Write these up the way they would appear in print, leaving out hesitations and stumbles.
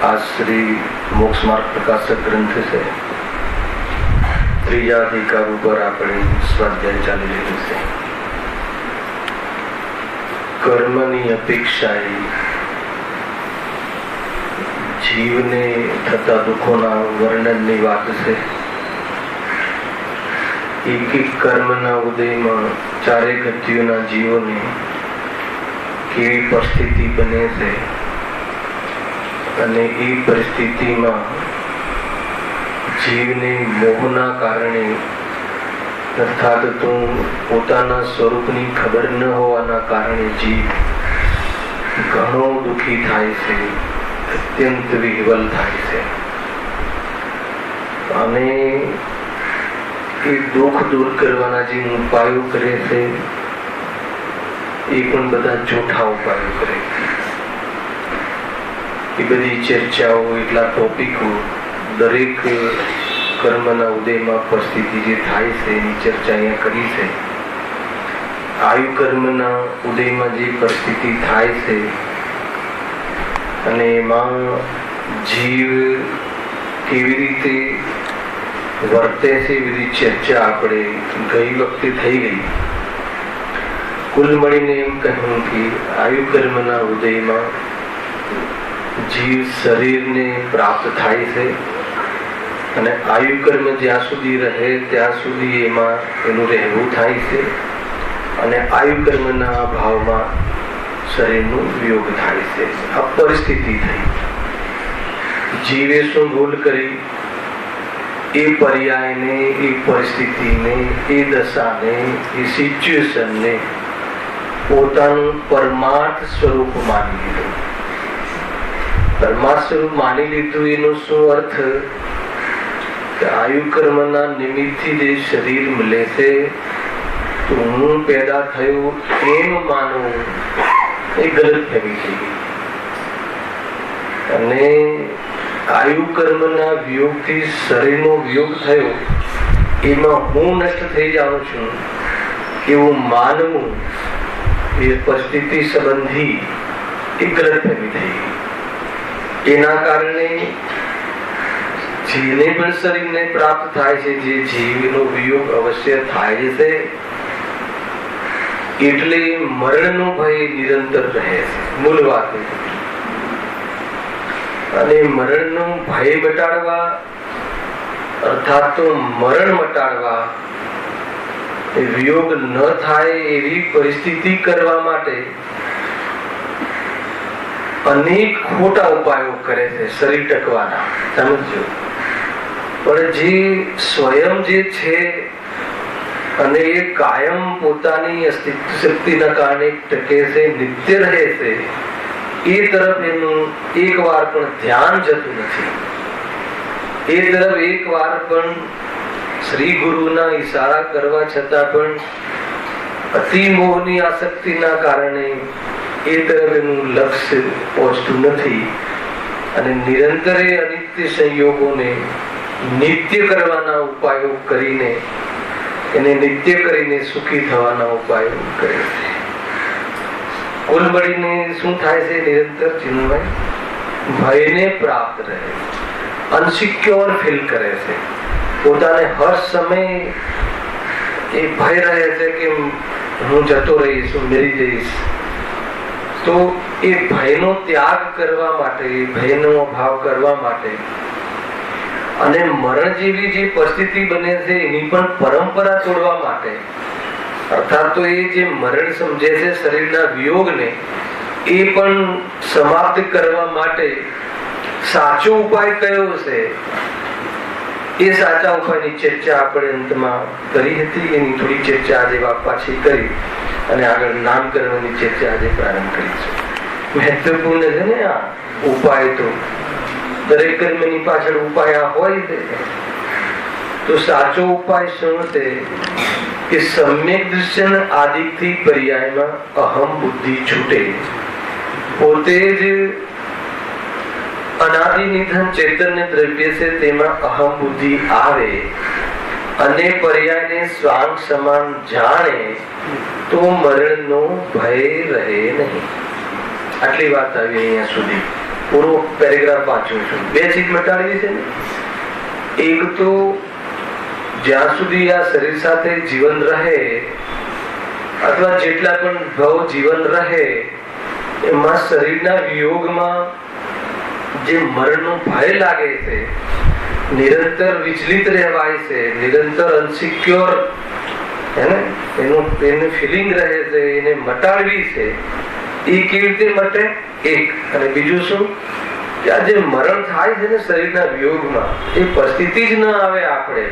आज श्री मोक्ष मार्ग प्रकाशक ग्रंथ से त्रीजा अधिकार पर આપણે સ્વાધ્યાય ચાલી રહ્યું છે. કર્મની અપેક્ષાએ જીવને થતા દુઃખોના વર્ણનની વાત છે. એક એક કર્મના ઉદયમાં ચારે ગતિઓના જીવોને કેવી પરિસ્થિતિ બને છે અને એ પરિસ્થિતિમાં જીવને મોહના કારણે અર્થાત તો પોતાના સ્વરૂપની ખબર ન હોવાના કારણે જીવ ઘણો દુઃખી થાય છે, અત્યંત વિહવલ થાય છે અને એ દુઃખ દૂર કરવાના જે ઉપાયો કરે છે એ પણ બધા જૂઠા ઉપાયો કરે છે. એ બધી ચર્ચાઓ, એટલા ટોપિકો દરેક કર્મના ઉદયમાં પરિસ્થિતિ જે થાય છે એની ચર્ચા અહીંયા કરી છે. આયુ કર્મના ઉદયમાં જે પરિસ્થિતિ થાય છે અને એમાં જીવ કેવી રીતે વર્તે છે એ બધી ચર્ચા આપણે ગઈ વખતે થઈ ગઈ. કુલ મળીને એમ કહ્યું કે આયુ કર્મના ઉદયમાં જીવ શરીરને પ્રાપ્ત થાય છે અને આયુ કર્મ જ્યાં સુધી રહે ત્યાં સુધી એમાં એનું રહેવું થાય છે અને આયુ કર્મના અભાવમાં શરીરનું વિયોગ થાય છે. આ પરિસ્થિતિ થઈ. જીવે શું ભૂલ કરી? એ પર્યાયને, એ પરિસ્થિતિને, એ દશાને, એ સિચ્યુએશનને પોતાનું પરમાર્થ સ્વરૂપ માની લીધું. પરમાર્થ સ્વરૂપ માની લીધું એનો શું અર્થ? કે આયુ કર્મના નિમિત્તથી જે શરીર મળે છે તો હું પેદા થયો એમ માનવું એ ગલત ફહેમી થઈ ગઈ. અને આયુ કર્મના વિયોગથી શરીરનો વિયોગ થયો એમાં હું નષ્ટ થઈ જાઉં છું એવું માનવું એ પરિસ્થિતિ સંબંધી એ ગલત ફહેમી થઈ ગઈ. એના કારણે જેને પણ શરીરને પ્રાપ્ત થાય છે, જે જીવનો વિયોગ અવશ્ય થાય છે એટલે મરણનો ભય નિરંતર રહે છે. મૂળ વાત. અને મરણનો ભય મટાડવા અર્થાત તો મરણ મટાડવા, વિયોગ ન થાય એવી પરિસ્થિતિ કરવા માટે અનેક ખોટા ઉપાયો કરે છે શરીર ટકવાના. સમજો. પણ જે સ્વયં જે છે અને એ કાયમ પોતાની અસ્તિત્વ શક્તિના કારણે ટકે છે, નિત્ય રહે છે, એ તરફ એનું એક વાર પણ ધ્યાન જતું નથી. એ તરફ એક વાર પણ શ્રી ગુરુના ઈશારા કરવા છતાં પણ અતિ મોહની આસક્તિના કારણે એ તરફ એનું લક્ષ્ય પહોંચતું નથી અને નિરંતર અનિત્ય સંયોગોને નિત્ય કરવાના ઉપાયો કરીને એને નિત્ય કરીને સુખી થવાના ઉપાયો કરે છે. કુલ મળીને શું થાય છે? નિરંતર ચિન્મય ભયને પ્રાપ્ત રહે, અનસિક્યોર ફીલ કરે છે. પોતાને હર સમય એ ભય રહે છે કે હું જતો રહીશ, હું મરી જઈશ. તો એ ભયનો ત્યાગ કરવા માટે, ભયનો અભાવ કરવા માટે અને મરણ જેવી જે પરિસ્થિતિ બને છે એની પણ પરંપરા તોડવા માટે, અર્થાત તો એ જે મરણ સમજે છે શરીરના વિયોગને, એ પણ સમાપ્ત કરવા માટે સાચો ઉપાય કયો છે, એ સાચા ઉપાયની ચર્ચા આપણે અંતમાં કરી હતી. એની થોડી ચર્ચા આજે પાછી કરી અને આગળ નામકરણની ચર્ચા આજે પ્રારંભ કરીશું. મહત્વપૂર્ણ છે ને આ ઉપાય. તો દરેક કર્મની પાછળ ઉપાય હોય છે. તો સાચો ઉપાય શું છે કે સમ્યક દર્શન આદિથી પર્યાયમાં અહમ બુદ્ધિ છૂટે, પોતે જ અનાદિ નિધન ચૈતન્ય દ્રવ્ય છે તેમાં અહમ બુદ્ધિ આવે અને પર્યાયને સ્વાંગ સમાન જાણે તો મરણનો ભય રહે નહીં. આટલી વાત આવી અહીંયા સુધી. પૂરો પેરેગ્રાફ વાંચું છું. બે ચીજ મટાડવી છે ને. એક તો જ્યાં સુધી આ શરીર સાથે જીવન રહે અથવા જેટલા પણ ભાવ જીવન રહે એમાં શરીરના વિયોગમાં જે મરણનો ભય લાગે છે, નિરંતર વિચલિત રહેવાય છે, નિરંતર અનસિક્યોર એને ફિલિંગ રહે છે, એને મટાડવી છે. એ કેવી રીતે મટે? એક. અને બીજું શું કે આ જે મરણ થાય છે ને શરીરના વિયોગમાં, એ પરિસ્થિતિ જ ન આવે આપણે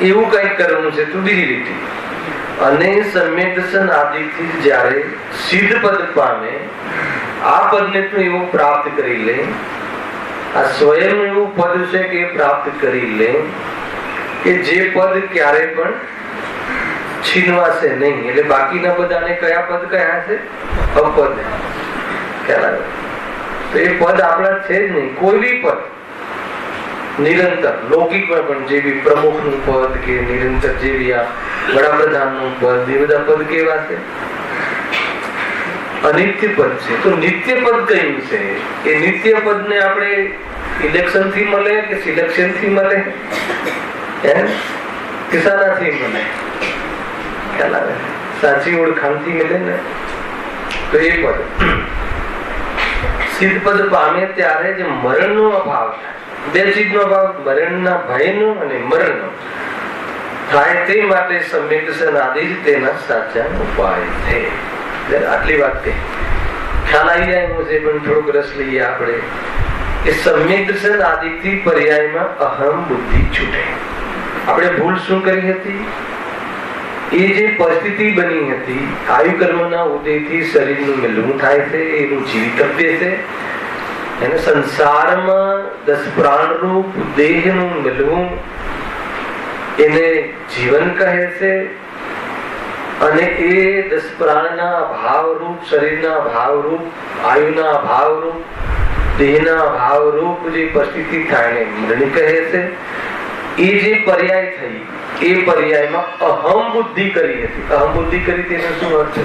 એવું કઈક કરવું છે. તો બીજી રીતે અને સમ્યક દર્શન આદિથી જ્યારે સિદ્ધ પદ પામે, આ પદને તો એવું પ્રાપ્ત કરી લે, આ સ્વયં એવું પદ છે કે પ્રાપ્ત કરી લે કે જે પદ ક્યારે પણ છીનવાશે નહીં. એટલે બાકીના બધાને કયા પદ કયા છે? અપદ. ખ્યાલ આવે? તો એ પદ આપણા છે જ નહીં. કોઈ બી પદ નિરંતર લૌકિકમાં પણ જેવી પ્રમુખનું પદ કે નિરંતર જેવી આ વડાપ્રધાનનું પદ, એ બધા પદ કેવા છે? અનિત્ય પદ છે. તો નિત્ય પદ કયું છે? એ નિત્ય પદ ને આપણે ઇલેક્શન થી મળે કે સિલેક્શન થી મળે કે શાનાથી મળે? ખ્યાલ આવે? સાચી ઓળખાણ થી મળે ને. તો એ પદ સિદ્ધ પદ પામે ત્યારે જે મરણનો અભાવ થાય, બે ચીજનો અભાવ, મરણના ભયનો અને મરણનો થાય, તે માટે સમ્યક દર્શન આદિ જ તેના સાચા ઉપાય છે. આટલી વાત કહી ખ્યાલ આવી જાય એમ છે, પણ થોડોક રસ લઈએ આપણે. એ સમ્યક દર્શન આદિથી પર્યાયમાં અહમ બુદ્ધિ છૂટે. આપણે ભૂલ શું કરી હતી? એ જે પરિસ્થિતિ બની હતી, આયુ કર્મના ઉદયથી શરીરનું મિલવું થાય છે, એનું જીવિતવ્ય છે, એને સંસારમાં 10 પ્રાણરૂપ દેહનું મિલવું એને જીવન કહે છે. અને એ 10 પ્રાણના ભાવરૂપ, શરીરના ભાવરૂપ, આયુના ભાવરૂપ, દેહના ભાવરૂપ જે પરિસ્થિતિ થાય એને મરણ કહે છે. એ જે પર્યાય થઈ, એ પર્યાયમાં અહમ બુદ્ધિ કરી હતી. અહમ બુદ્ધિ કરી તેનો શું અર્થ છે?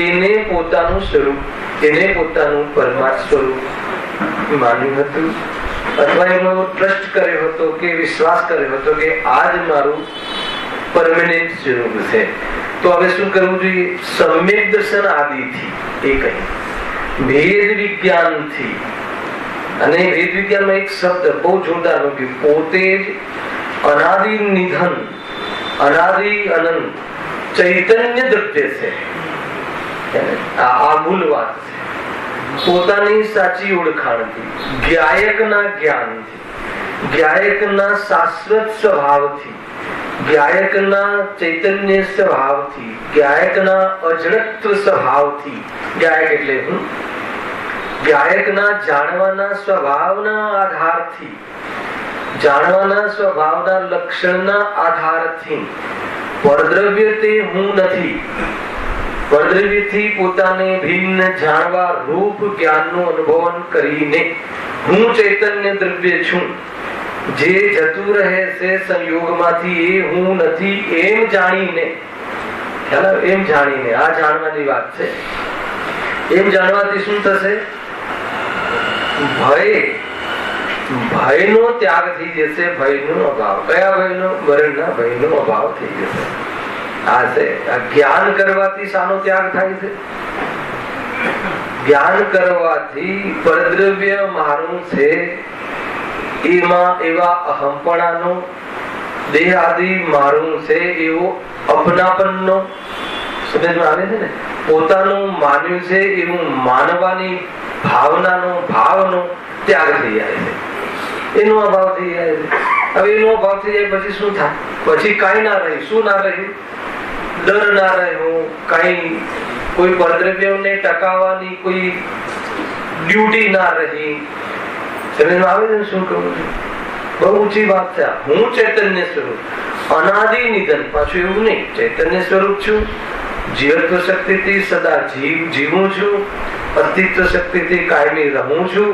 એને પોતાનું સ્વરૂપ, એને પોતાનું પરમાર્થ સ્વરૂપ માન્યું હતું, અથવા એનો ટ્રસ્ટ કર્યો હતો કે વિશ્વાસ કર્યો હતો કે આ જ મારું પરમેનન્ટ સ્વરૂપ છે. તો હવે શું કરવું જોઈએ? સમ્યક દર્શન આદિથી, એ કહી ભેદ વિજ્ઞાનથી. અને વેદ વિજ્ઞાનમાં એક શબ્દ બહુ જોરદાર મૂક્યું, પોતે જ અનાદિ નિધન, અનાદિ અનંત ચૈતન્ય દ્રવ્ય છે. આ મૂળ વાત છે. પોતાની સાચી ઓળખાણથી, જ્ઞાયકના જ્ઞાનથી, જ્ઞાયકના શાશ્વત સ્વભાવથી, જ્ઞાયકના ચૈતન્ય સ્વભાવથી, જ્ઞાયકના અજડત્વ સ્વભાવથી, જ્ઞાયક એટલે જ્ઞાયકના જાણવાના સ્વભાવના આધારથી, જાણવાના સ્વભાવના લક્ષણના આધારથી, પરદ્રવ્ય તે હું નથી, પરદ્રવ્યથી પોતાને ભિન્ન જાણવા રૂપ જ્ઞાનનું અનુભવન કરીને હું ચૈતન્ય દ્રવ્ય છું, જે જતું રહે છે સંયોગમાંથી, એ હું નથી એમ જાણીને, એમ જાણીને, આ જાણવાની વાત છે. એમ જાણવાથી શું થશે? ભયનો ત્યાગ થઈ જશે. ભયનો અભાવ. કયા ભયનો? મરણના ભયનો અભાવ થઈ જશે. આ છે. આ જ્ઞાન કરવાથી શાનો ત્યાગ થાય છે? જ્ઞાન કરવાથી પરદ્રવ્ય મારું છે એમાં એવા અહંપણાનો, દેહ આદિ મારું છે એવો અપનાપનનો, સમજમાં આવે છે ને, પોતાનું માન્યું છે એવું માનવાની ભાવનો ત્યાગ થઈ જાય છે, એનો અભાવ થઈ જાય છે. હવે એનો અભાવ થઈ જાય પછી શું થાય? પછી કાંઈ ના રહ્યું. શું ના રહ્યું? ડર ના રહ્યો, કાંઈ કોઈ પરદ્રવ્યને ટકાવવાની કોઈ ડ્યુટી ના રહી. સમજમાં આવે છે શું કહું છું? બહુ ઊંચી વાત છે. હું ચૈતન્ય સ્વરૂપ, અનાદિ નિધન, પાછું એવું નહીં, ચૈતન્ય સ્વરૂપ છું, જીવત્વ શક્તિથી સદા જીવું છું, અસ્તિત્વ શક્તિથી કાયમી રહું છું,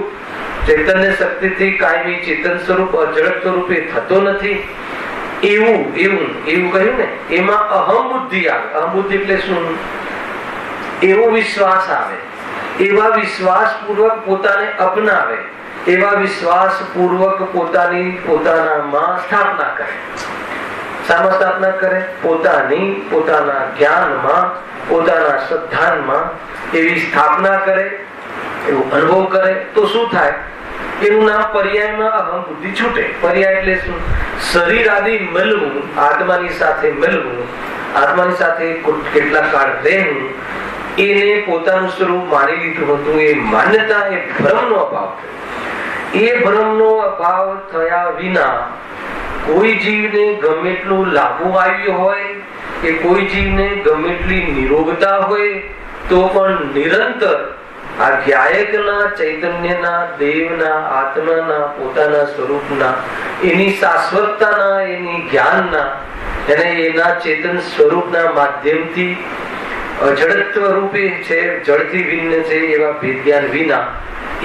ચૈતન્ય શક્તિથી કાયમી ચેતન સ્વરૂપ અજડ સ્વરૂપે થતો નથી. એવું કહ્યું ને, એમાં અહમ બુદ્ધિ આવે. અહમ બુદ્ધિ એટલે શું? એવો વિશ્વાસ આવે, એવા વિશ્વાસ પૂર્વક પોતાને અપનાવે, એવા વિશ્વાસ પૂર્વક પોતાનામાં સ્થાપના કરે. શામાં સ્થાપના કરે? પોતાના જ્ઞાનમાં, પોતાના શ્રદ્ધાનમાં એવી સ્થાપના કરે, એવો અનુભવ કરે તો શું થાય? એનું નામ પર્યાયમાં અહમ બુદ્ધિ છૂટે. પર્યાય એટલે શું? શરીર આદિ મળવું, આત્માની સાથે મળવું, આત્માની સાથે કેટલા કાળ રહેવું, એને પોતાનું સ્વરૂપ માની લીધું હતું. એ માન્યતા, એ ભ્રમનો અભાવ થયો. એ ભ્રમનો અભાવ થયા વિના કોઈ જીવને ગમે એટલું લાભો આવ્યું હોય, કે કોઈ જીવને ગમે એટલી નિરોગતા હોય, તો પણ નિરંતર આ જ્ઞાયકના, ચૈતન્યના, દેવના, આત્માના, પોતાના સ્વરૂપના, એની શાશ્વતતાના, એની જ્ઞાનના અને એના ચેતન સ્વરૂપના માધ્યમથી અજડત્વ રૂપે છે, જળથી ભિન્ન છે એવા ભેદ જ્ઞાન વિના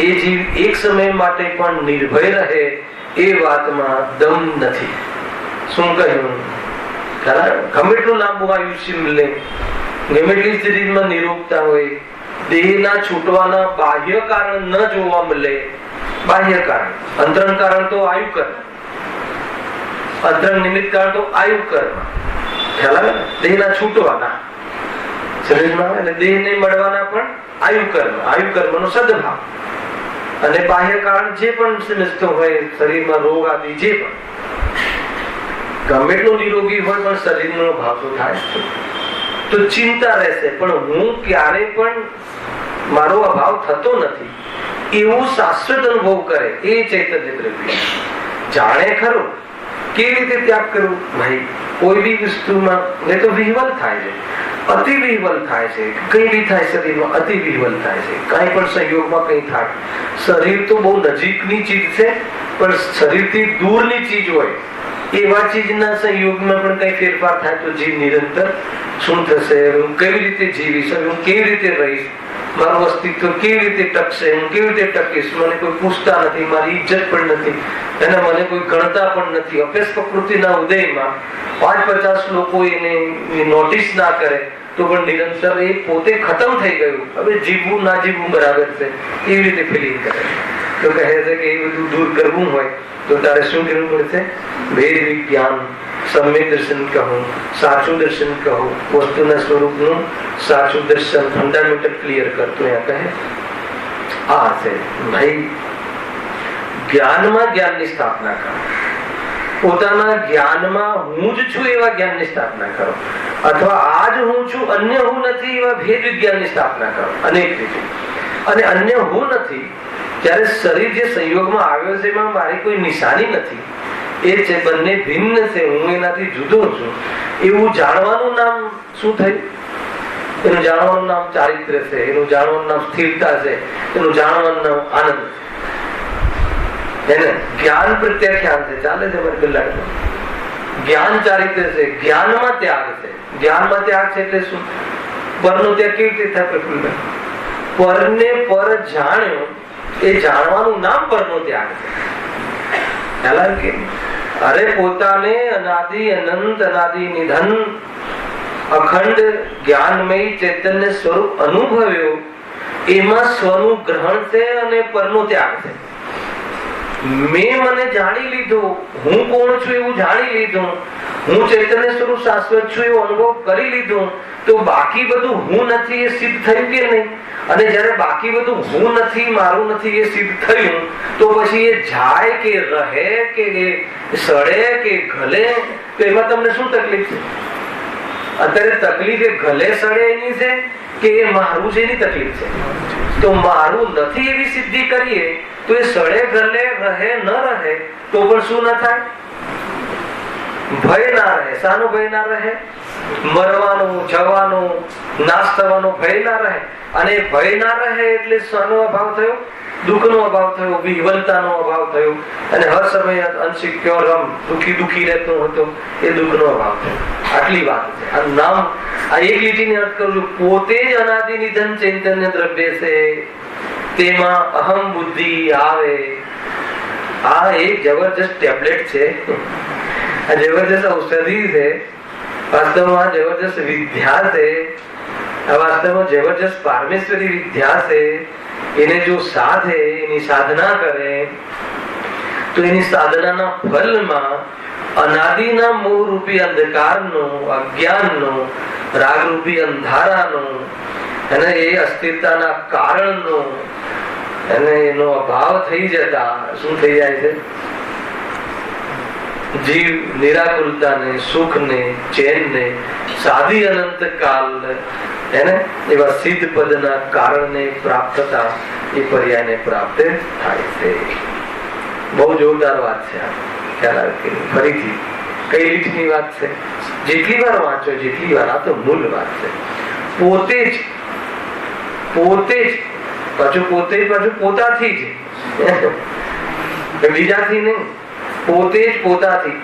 એ જીવ એક સમય માટે પણ નિર્ભય રહે એ વાતમાં દમ નથી. શું કહ્યું? ગમે એટલું લાંબુ આયુષ્ય મળે, ગમે એટલી શરીરમાં નિરોગતા હોય, દેહના છૂટવાના બાહ્ય કારણ ન જોવા મળે. બાહ્ય કારણ, અંતરંગ કારણ તો આયુ કર્મ, અંતરંગ નિમિત્ત કારણ તો આયુ કર્મ. ખ્યાલ આવે ને? દેહના છૂટવાના શરીરમાં આવે ને, દેહ ને મળવાના પણ આયુ કર્મનો સદભાવ. અને બાહ્ય કારણ જે પણ સમજતો હોય, શરીરમાં રોગ આદિ જે પણ, ગમે એટલું નિરોગી હોય પણ શરીરનો ભાવ તો થાય તો ચિંતા રહેશે. પણ હું ક્યારે પણ મારો અભાવ થતો નથી એવું શાશ્વત અનુભવ કરે એ ચૈતન્ય દ્રવ્ય. જાણે ખરું કેવી રીતે ત્યાગ કરવું? ભાઈ કોઈ બી વસ્તુમાં નહીં તો વિહવલ થાય છે, અતિ વિહવલ થાય છે. કઈ બી થાય શરીરમાં અતિ વિહવલ થાય છે. કઈ પણ સંયોગમાં કઈ થાય. શરીર તો બહુ નજીકની ચીજ છે, પણ શરીરથી દૂરની ચીજ હોય એવા ચીજના સંયોગમાં પણ કઈ ફેરફાર થાય તો જીવ નિરંતર શું થશે? હું કેવી રીતે જીવીશ? હું કેવી રીતે રહીશ? મારું અસ્તિત્વ કેવી રીતે ટકશે? હું કેવી રીતે ટકીશ? મને કોઈ પૂછતા નથી, મારી ઇજ્જત પણ નથી, અને મને કોઈ ગણતા પણ નથી. અપેક્ષ પ્રકૃતિના ઉદયમાં 5-50 લોકો એને નોટિસ ના કરે તો પણ નિરંતર એ પોતે ખતમ થઈ ગયું. હવે જીવવું ના જીવવું બરાબર છે એવી રીતે ફિલિંગ કરે. તો કહે છે કે એ બધું દૂર કરવું હોય તો તારે શું કરવું પડશે? વેદ વિજ્ઞાન, સમ્યક દર્શન કહું, સાચું દર્શન કહું, વસ્તુના સ્વરૂપનું સાચું દર્શન, ફંડામેન્ટલ ક્લિયર કરતું. કહે આ છે ભાઈ, જ્ઞાનમાં જ્ઞાનની સ્થાપના કરો. પોતાના જ્ઞાનમાં હું જ છું એવા જ્ઞાનની સ્થાપના કરો, અથવા આજ હું છું, અન્ય હું નથી એવા ભેદ વિજ્ઞાનની સ્થાપના કરો. અનેક રીતે. અને અન્ય હું નથી ત્યારે શરીર જે સંયોગમાં આવ્યો છે એમાં મારી કોઈ નિશાની નથી. એ છે બંને ભિન્ન છે, હું એનાથી જુદો છું એવું જાણવાનું નામ શું થયું? એનું જાણવાનું નામ ચારિત્ર્ય છે, એનું જાણવાનું નામ સ્થિરતા છે, એનું જાણવાનું નામ આનંદ છે. એને જ્ઞાન પ્રત્યાખ્યાન છે. ચાલે છે મને પેલા જ્ઞાન ચારિત્ર્ય છે, જ્ઞાનમાં ત્યાગ છે. જ્ઞાનમાં ત્યાગ છે એટલે શું? પરનો ત્યાગ કેવી રીતે થાય? પ્રફુલ્લ પરને પર જાણ્યો એ જાણવાનું નામ પરનો ત્યાગ છે. અરે પોતાને અનાદિ અનંત અનાદિ નિધન અખંડ જ્ઞાનમય ચૈતન્ય સ્વરૂપ અનુભવ્યો એમાં સ્વનું ગ્રહણ છે અને પરનો ત્યાગ છે. મેં મને જાણી લીધું, હું કોણ છું એવું જાણી લીધું, હું ચૈતન્ય સ્વરૂપ શાશ્વત છું એવો અનુભવ કરી લીધો તો બાકી બધું હું નથી એ સિદ્ધ થયું કે નહીં? અને જયારે બાકી બધું હું નથી, મારું નથી એ સિદ્ધ થયું તો પછી એ જાય કે રહે કે સડે કે ગલે, તો એમાં તમને શું તકલીફ છે? અત્યારે તકલીફ એ ગલે સડે એની છે કે એ મારું છે એની તકલીફ છે? તો મારું નથી એવી સિદ્ધિ કરીએ તો એ સડે ગલે રહે ન રહે તો પણ શું ના થાય? ભય ના રહે. શાનો ભય ના રહે? મરવાનો, જવાનો, નાશ થવાનો ભય ના રહે. અને ભય ના રહે એટલે શાનો અભાવ થયો? દુઃખનો અભાવ થયો, વિહવલતાનો અભાવ થયો. અને હર સમય અનસિક્યોર દુઃખી રહેતો હતો એ દુઃખનો અભાવ થયો. આટલી વાત છે. આ નામ, આ એક લીટીની અર્થ કરું છું. પોતે જ અનાદિ નિધન ચૈતન્ય દ્રવ્ય છે, તેમાં અહમ બુદ્ધિ આવે. આ એક જબરજસ્ત ટેબ્લેટ છે, આ જબરજસ્ત ઔષધિ છે, વાસ્તવમાં જબરજસ્ત વિદ્યા છે, આ વાસ્તવમાં જબરજસ્ત પારમેશ્વરી વિદ્યા છે. એને જો સાધે, એની સાધના કરે તો એની સાધનાના ફલમાં અનાદિના મોહ રૂપી અંધકારનો, અજ્ઞાનનો, રાગરૂપી અંધારાનો અને એ અસ્થિરતાના કારણનો અને એનો અભાવ થઈ જતા શું થઈ જાય છે? જીવ નિરાકુલતાને, સુખને, ચેનને સાદી અનંત કાલ એવા સિદ્ધ પદના કારણને પ્રાપ્ત થતા એ પર્યાયને પ્રાપ્ત થાય છે. બહુ જોરદાર વાત છે. આ ખ્યાલ આવે કે ફરીથી કઈ રીતની વાત છે? જેટલી વાર વાંચો જેટલી વાર, આ તો મૂળ વાત છે. પોતે જ પાછું પોતાથી જ, બીજાથી નહીં, પોતે જ પોતાથી.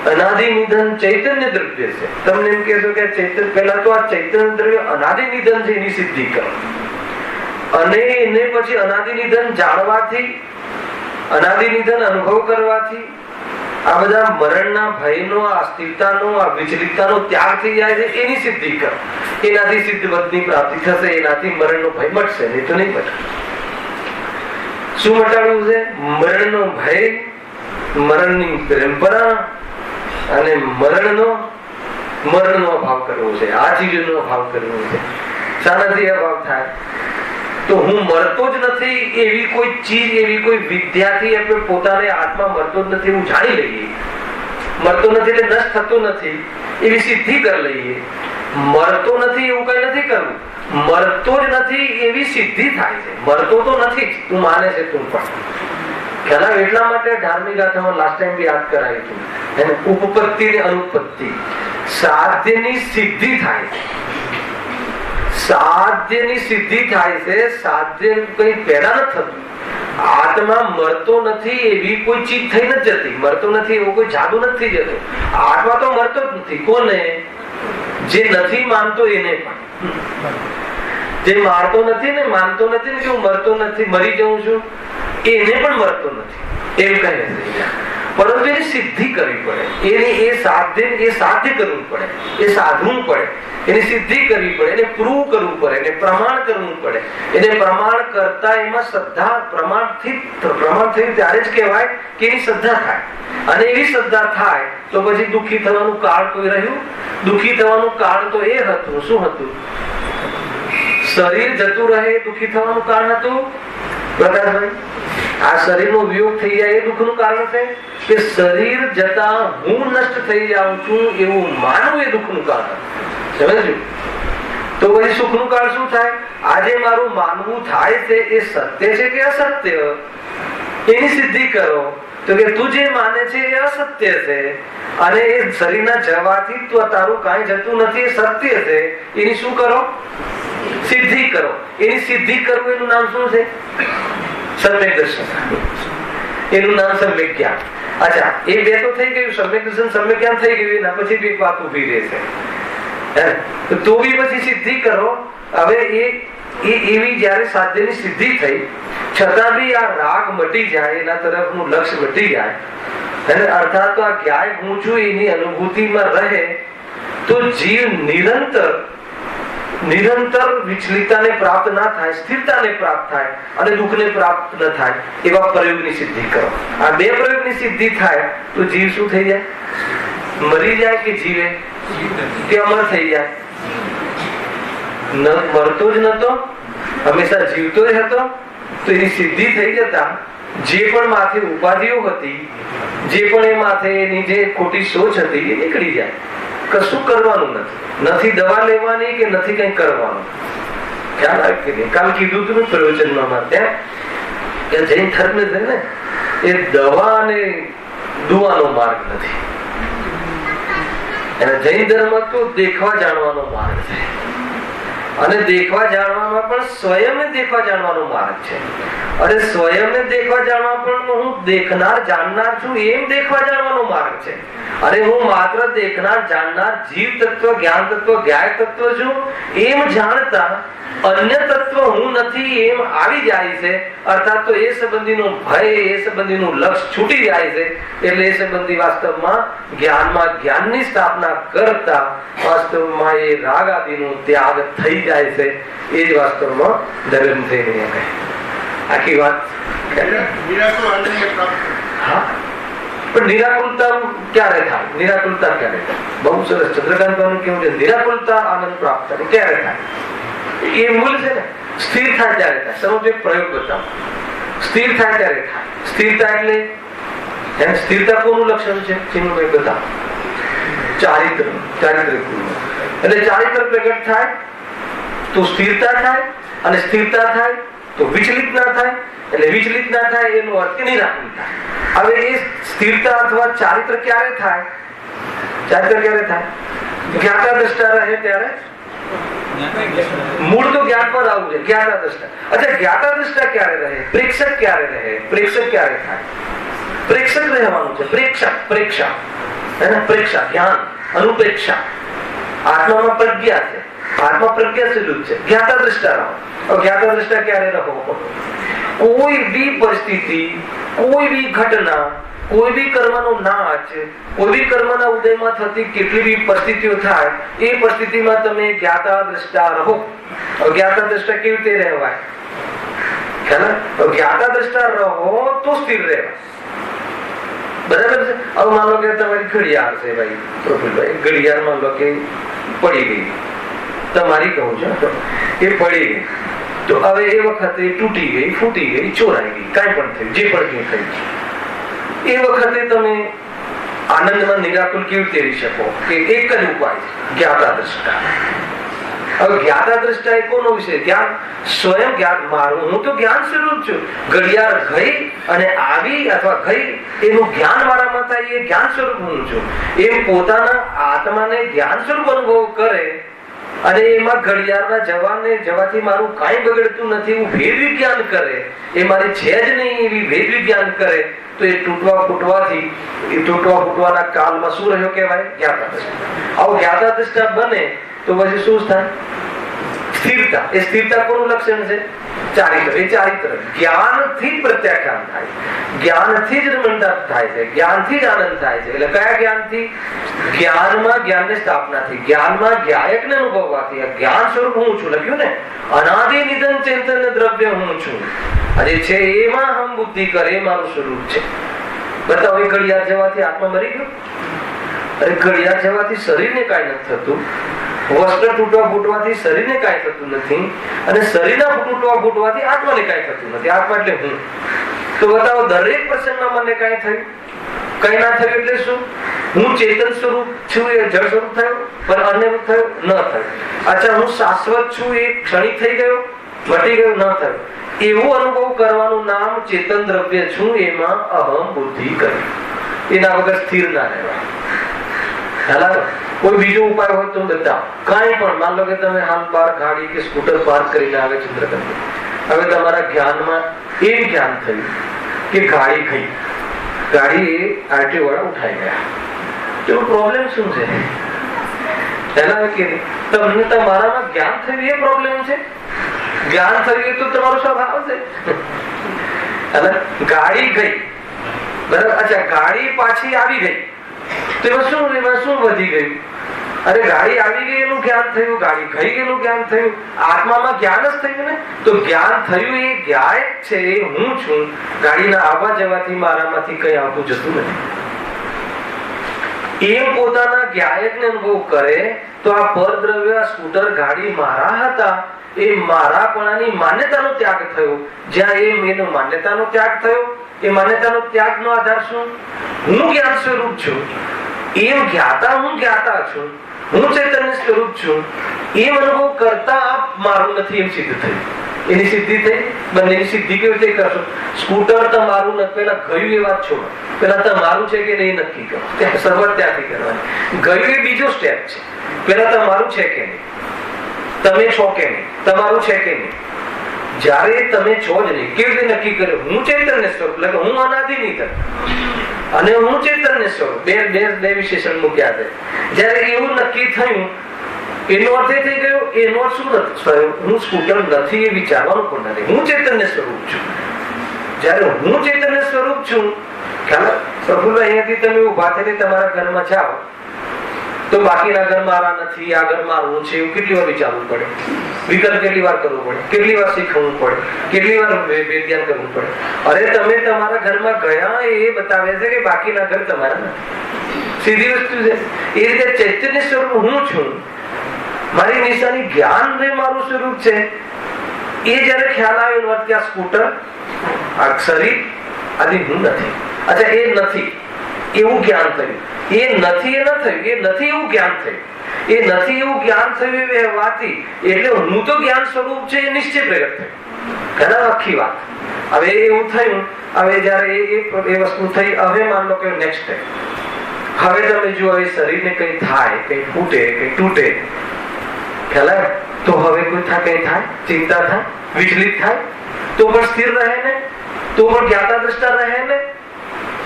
અનાદિ નિધન ચૈતન્ય દ્રવ્ય છે. તમને એમ કહેશો કે ચૈતન્ય, પહેલા તો આ ચૈતન્ય દ્રવ્ય અનાદિ નિધન છે એની સિદ્ધિ કરો, અને એને પછી અનાદિ નિધન જાણવાથી, અનાદિ નિધન અનુભવ કરવાથી આ બધા મરણના ભયનો, આ અસ્થિરતાનો, આ વિચલિતતાનો ત્યાગ થઈ જાય છે. એની સિદ્ધિ કરો. એનાથી સિદ્ધ પદની પ્રાપ્તિ થશે. એનાથી મરણનો ભય મટશે, નહીં તો નહીં મટે. શું મટાડવું છે? મરણનો ભય, મરણની પરંપરા અને મરણનો અભાવ કરવો છે. આ ચીજનો અભાવ કરવો છે. શાનાથી અભાવ થાય? તો હું મરતો જ નથી એવી કોઈ ચીજ, એવી કોઈ વિદ્યાથી આપણે પોતાને આત્મા મરતો જ નથી એવું જાણી લઈએ. મરતો નથી એટલે નષ્ટ થતો નથી એવી સિદ્ધિ કરી લઈએ. મરતો નથી એવું કઈ નથી કરવું. મરતો જ નથી એવી સિદ્ધિ થાય છે. મરતો તો નથી જ, તું માને છે તું પણ. ખ્યાલ એટલા માટે ધાર્મિક ગાથામાં લાસ્ટ ટાઈમ બી યાદ કરાયું હતું. એને ઉપપત્તિ ને અનુપત્તિ, સાધ્યની સિદ્ધિ થાય છે. સાધ્યની સિદ્ધિ થાય છે. સાધ્ય કઈ પેદા નથી થતું. આત્મા મરતો નથી એવી કોઈ ચીજ થઈ નથી જતી. મરતો નથી એવો કોઈ જાદુ નથી જતો. આત્મા તો મરતો જ નથી. કોને? જે નથી માનતો એને પણ. જે મારતો નથી ને, માનતો નથી ને કે હું મરતો નથી, મરી જઉં છું, એને પણ મરતો નથી એમ કહે છે. પરંતુ એની સિદ્ધિ કરવી પડે. એ સાધ્ય કરવું પડે, એ સાધવું પડે, એની સિદ્ધિ કરવી પડે, એને પ્રૂવ કરવું પડે, એને પ્રમાણ કરવું પડે. એને પ્રમાણ કરતા એમાં શ્રદ્ધા, પ્રમાણ થયું ત્યારે જ કહેવાય કે એની શ્રદ્ધા થાય. અને એવી શ્રદ્ધા થાય તો પછી દુઃખી થવાનું કારણ કોઈ રહ્યું? દુઃખી થવાનું કારણ તો એ હતું. શું હતું? શરીર જતું રહે દુઃખી થવાનું કારણ હતું. પ્રકાશભાઈ, આ શરીરનો વિયોગ થઈ જાય એ દુઃખનું કારણ છે કે શરીર જતા હું નષ્ટ થઈ જાઉં છું એવું માનવું એ દુઃખનું કારણ. સમજ્યું? તો પછી સુખનું કારણ શું થાય? આજે મારું માનવું થાય છે એ સત્ય છે કે અસત્ય? એની સિદ્ધિ કરો. તો કે તું જે માને છે એ અસત્ય છે અને એ શરીરના જવાથી તારું કાંઈ જતું નથી, એ સત્ય છે. એની શું કરો? સિદ્ધિ કરો. એની સિદ્ધિ કરવું એનું નામ શું છે? સમ્યક દર્શન. એનું નામ સમ્યક જ્ઞાન. અચ્છા, એ બે તો થઈ ગયું. સમ્યક દર્શન, સમ્યક જ્ઞાન થઈ ગયું. એના પછી એક વાત ઉભી રહેશે. તો બી પછી સિદ્ધિ કરો. હવે એવી જયારે સાધ્યની સિદ્ધિ થઈ છતાં બી આ રાગ મટી જાય, એના તરફનું લક્ષ્ય મટી જાય, અને અર્થાત આ ક્યાંય હું છું એની અનુભૂતિમાં રહે તો જીવ નિરંતર નિરંતર વિચલિતતાને પ્રાપ્ત ના થાય, સ્થિરતાને પ્રાપ્ત થાય અને દુઃખને પ્રાપ્ત ન થાય એવા પ્રયોગની સિદ્ધિ કરો. આ બે પ્રયોગની સિદ્ધિ થાય તો જીવ શું થઈ જાય? મરી જાય કે જીવે કે અમર થઈ જાય? મરતો જ નતો, હંમેશા જીવતો જ હતો. તો એની સિદ્ધિ થઈ જતા જે પણ માથે ઉપાધિઓ હતી, જે પણ એ માથે એની જે ખોટી સોચ હતી એ નીકળી જાય. કશું કરવાનું નથી દવા લેવાની કે નથી કઈ કરવાનું. ખ્યાલ આવે કે કાલ કીધું હતું પ્રવચનમાં ત્યાં કે જૈન ધર્મ છે ને એ દવા અને દુવાનો માર્ગ નથી. અને જૈન ધર્મ તો દેખવા જાણવાનો માર્ગ છે. અને દેખવા જાણવામાં પણ સ્વયંને દેખવા જાણવાનો માર્ગ છે. અને સ્વયંને દેખવા જાણવા પણ હું દેખનાર જાણનાર છું એમ દેખવા જાણવાનો માર્ગ છે. અને હું માત્ર દેખનાર જાણનાર જીવ તત્વ, જ્ઞાન તત્વ, જ્ઞાય તત્વ છું એમ જાણતા અન્ય તત્વ હું નથી એમ આવી જાય છે. અર્થાત તો એ સંબંધીનું ભય, એ સંબંધીનું લક્ષ છૂટી જાય છે. એટલે એ સંબંધી વાસ્તવમાં જ્ઞાનમાં જ્ઞાનની સ્થાપના કરતા વાસ્તવમાં એ રાગ આદિનું ત્યાગ થઈ જાય છે. એ જ વાસ્તવમાં ધર્મ થઈ રહ્યા કહે. આખી વાત હા. પણ નિરાકુલતા ક્યારે થાય? નિરાકુલતા ક્યારે થાય? બહુ સરસ ચંદ્રકાંત કેવું છે, નિરાકુલતા આનંદ પ્રાપ્ત થાય ક્યારે થાય? એ મૂળ છે ને, સ્થિર થાય ત્યારે થાય. સમજો એક પ્રયોગ બતાવો. સ્થિર થાય ત્યારે થાય. સ્થિરતા એટલે સ્થિરતા કોનું લક્ષણ છે? ચિન્મય બતાવો. ચારિત્ર એટલે ચારિત્ર પ્રગટ થાય તો સ્થિરતા થાય, અને સ્થિરતા થાય તો વિચલિત ના થાય. એટલે વિચલિત ના થાય એનો અર્થ નિરાકુલતા. હવે એ સ્થિરતા અથવા ચારિત્ર ક્યારે થાય? ચારિત્ર ક્યારે થાય? જ્ઞાતા દ્રષ્ટા રહે ત્યારે. મૂળ તો જ્ઞાન પર આવું છે, જ્ઞાતા દ્રષ્ટા. અચ્છા, જ્ઞાતા દ્રષ્ટા ક્યારે રહે? પ્રેક્ષક ક્યારે રહે? પ્રેક્ષક ક્યારે થાય? પ્રેક્ષક રહેવાનું છે. પ્રેક્ષા પ્રેક્ષા જ્ઞાન, અનુપ્રેક્ષા. આત્મામાં પ્રજ્ઞા છે, આત્મા પ્રજ્ઞા સ્વરૂપ છે. જ્ઞાતા દ્રષ્ટા રહો. જ્ઞાતા દ્રષ્ટા ક્યારે રહો? કોઈ બી પરિસ્થિતિ, કોઈ બી ઘટના, કોઈ બી કર્મનો નાચ, કોઈ બી કર્મના ઉદયમાં થતી કેટલી બી પરિસ્થિતિઓ થાય, એ પરિસ્થિતિમાં તમે જ્ઞાતા દ્રષ્ટા રહો. જ્ઞાતા દ્રષ્ટા કેવી રીતે રહેવાય? જ્ઞાતા દ્રષ્ટા રહો તો સ્થિર રહેવાય. બરાબર છે. હવે માનો કે તમારી ઘડિયાળ છે ભાઈ પ્રફુલભાઈ, ઘડિયાળ માનો કે પડી ગઈ, તમારી કહું છું એ પડી ગઈ, તો હવે એ વખતે તૂટી ગઈ, ફૂટી ગઈ, ચોરાઈ ગઈ, કાંઈ પણ થયું, જે પણ થયું, એ વખતે તમે આનંદમાં નિરાકુલ કેવી રીતે રહી શકો? કે એક જ ઉપાય, જ્ઞાતા દ્રષ્ટા. હવે જ્ઞાતા દ્રષ્ટા એ કોનો વિષય? જ્ઞાન, સ્વયં જ્ઞાન. મારું હું તો જ્ઞાન સ્વરૂપ છું. ઘડિયાળ ગઈ અને આવી અથવા ગઈ એનું જ્ઞાન મારામાં થાય, એ જ્ઞાન સ્વરૂપ હું છું. એમ પોતાના આત્માને જ્ઞાન સ્વરૂપ અનુભવ કરે અને એમાં ઘડિયાળના જવાથી મારું કાંઈ બગડતું નથી એવું ભેદ વિજ્ઞાન કરે, એ મારી છે જ નહીં એવી ભેદ વિજ્ઞાન કરે, તો એ તૂટવા ફૂટવાના કાળમાં શું રહ્યો કહેવાય? જ્ઞાતા દ્રષ્ટા. આવું જ્ઞાતા દ્રષ્ટા બને તો પછી શું થાય? સ્થિરતા. એ સ્થિરતા કોનું લક્ષણ છે? ચારિત્ર. એ ચારિત્ર જ્ઞાનથી પ્રત્યાખ્યાન થાય, જ્ઞાનથી જ રમણતા થાય છે, જ્ઞાનથી જ આનંદ થાય છે. એટલે કયા જ્ઞાનથી? જ્ઞાનમાં જ્ઞાનની સ્થાપનાથી, જ્ઞાનમાં જ્ઞાયકને અનુભવવાથી. જ્ઞાન સ્વરૂપ હું છું લખ્યું ને, અનાદિ નિધન ચેતન દ્રવ્ય હું છું. અને છે એમાં હમ બુદ્ધિ કરે, મારું સ્વરૂપ છે. બતાવો, એ ઘડિયાળ જવાથી આત્મા મરી ગયો? અરે ઘડિયાળ જવાથી શરીરને કાંઈ નથી થતું, વસ્ત્ર તૂટવા ફૂટવાથી શરીરને કાંઈ થતું નથી, અને શરીરના તૂટવા ફૂટવાથી આત્માને કાંઈ થતું નથી. આત્મા એટલે હું. તો બતાવો, દરેક પ્રસંગમાં મને કાંઈ થયું? કઈ ના થયું એટલે શું? હું ચેતન સ્વરૂપ છું એ જળ સ્વરૂપ થયું, પણ અન્ય થયું ન થયું. અચ્છા, હું શાશ્વત છું એ ક્ષણિક થઈ ગયો, મટી ગયું, ન થયું. એવું અનુભવ કરવાનું નામ ચેતન દ્રવ્ય છું, એમાં અહમ બુદ્ધિ કરી. એના વગર સ્થિર ના રહેવાય. કોઈ બીજો ઉપાય હોય તો બતાવો. કાંઈ પણ. માન લો કે તમે હાલ બાર ગાડી કે સ્કૂટર પાર્ક કરીને આવે ચંદ્રકાંત, હવે તમારા જ્ઞાનમાં એ જ્ઞાન થયું કે ગાડી ગઈ, ગાડી આરટીઓ વાળા ઉઠાઈ ગયા. તો પ્રોબ્લેમ શું છે? એના કે તમને તમારામાં જ્ઞાન થયું એ પ્રોબ્લેમ છે. જ્ઞાન થયું એ તો તમારો સ્વભાવ છે. અને ગાડી ગઈ, બરાબર. અચ્છા, ગાડી પાછી આવી ગઈ તો એમાં શું વધી ગયું? અરે ગાડી આવી ગઈ એનું જ્ઞાન થયું, ગાડી ગઈ એનું જ્ઞાન થયું, આત્મામાં જ્ઞાન જ થયું ને. તો જ્ઞાન થયું એ જ્ઞાન છે, એ હું છું. ગાડીના આવવા જવાથી મારામાંથી કઈ આવતું જતું નથી. એમ પોતાના જ્ઞાયકને અનુભવ કરે તો આ પરદ્રવ્ય, સ્કૂટર, ગાડી મારા હતા, એ મારાપણાની માન્યતાનો ત્યાગ થયો. જ્યાં એનો માન્યતાનો ત્યાગ થયો, એ માન્યતાનો ત્યાગનો આધાર શું? હું જ્ઞાન સ્વરૂપ છું. એમ જ્ઞાતા હું જ્ઞાતા છું, હું ચૈતન્ય સ્વરૂપ છું. એમ અનુભવ કરતા આપ મારું નથી એમ સિદ્ધ થયું. એની સિદ્ધિ થઈ. બંનેની સિદ્ધિ કેવી રીતે કરશો? સ્કૂટર તમારું નથી, પેલા ગયું એ વાત છોડો. પેલા તમારું છે કે નહીં નક્કી કરો. ત્યાં શરૂઆત ત્યાંથી કરવાની. ગયું એ બીજો સ્ટેપ છે. પેલા તમારું છે કે નહીં, તમે છો કે નહીં, તમારું છે કે નહીં. જયારે તમે છો જ નહીં, કેવી રીતે નક્કી કર્યો? હું ચૈતન્ય સ્વરૂપ, એટલે હું અનાદિ નહીં અને હું ચૈતન્ય સ્વરૂપ, બે વિશેષણ મૂક્યા છે. જયારે એવું નક્કી થયું, એનો અર્થ એ થઈ ગયો, એનો અર્થ શું થયો? હું સ્કૂટર નથી એ વિચારવાનું પણ નથી. હું ચૈતન્ય સ્વરૂપ છું. જયારે હું ચૈતન્ય સ્વરૂપ છું, ખ્યાલ પ્રફુલ્લ, અહીંયાથી તમે ઉભા થઈને તમારા ઘરમાં જાઓ તો બાકીના ઘર મારા નથી, આ ઘર મારું છે, એવું કેટલી વાર વિચારવું પડે, વિકલ્પ કેટલી વાર કરવું પડે, કેટલી વાર શીખવું પડે, કેટલી વાર વિજ્ઞાન કરવું પડે. અરે તમે તમારા ઘરમાં ગયા એ બતાવે છે કે બાકીના ઘર તમારા નથી. સીધી વસ્તુ છે. એ રીતે ચૈતન્ય સ્વરૂપ હું છું. મારી નિશાની જ્ઞાન મારું સ્વરૂપ છે. એ જયારે ખ્યાલ આવ્યો કે આ સ્કૂટર, આ શરીર આદિ હું નથી. અચ્છા, એ નથી એવું જ્ઞાન થયું. એ નથી એ ન થયું, એ નથી એવું જ્ઞાન થયું. એ નથી એવું જ્ઞાન થયું એ વાતી, એટલે હું તો જ્ઞાન સ્વરૂપ છે એ નિશ્ચય પ્રગટ થયું. ઘણા આખી વાત. હવે એવું થયું. હવે જયારે એ વસ્તુ થઈ, હવે માન લો કે નેક્સ્ટ ટાઈમ હવે તમે જો એ શરીરને કઈ થાય, કઈ ફૂટે, કઈ તૂટે, ખ્યાલ તો હવે કોઈ કઈ થાય, ચિંતા થાય, વિચલિત થાય, તો પણ સ્થિર રહે ને, તો પણ જ્ઞાતા દ્રષ્ટા રહે ને.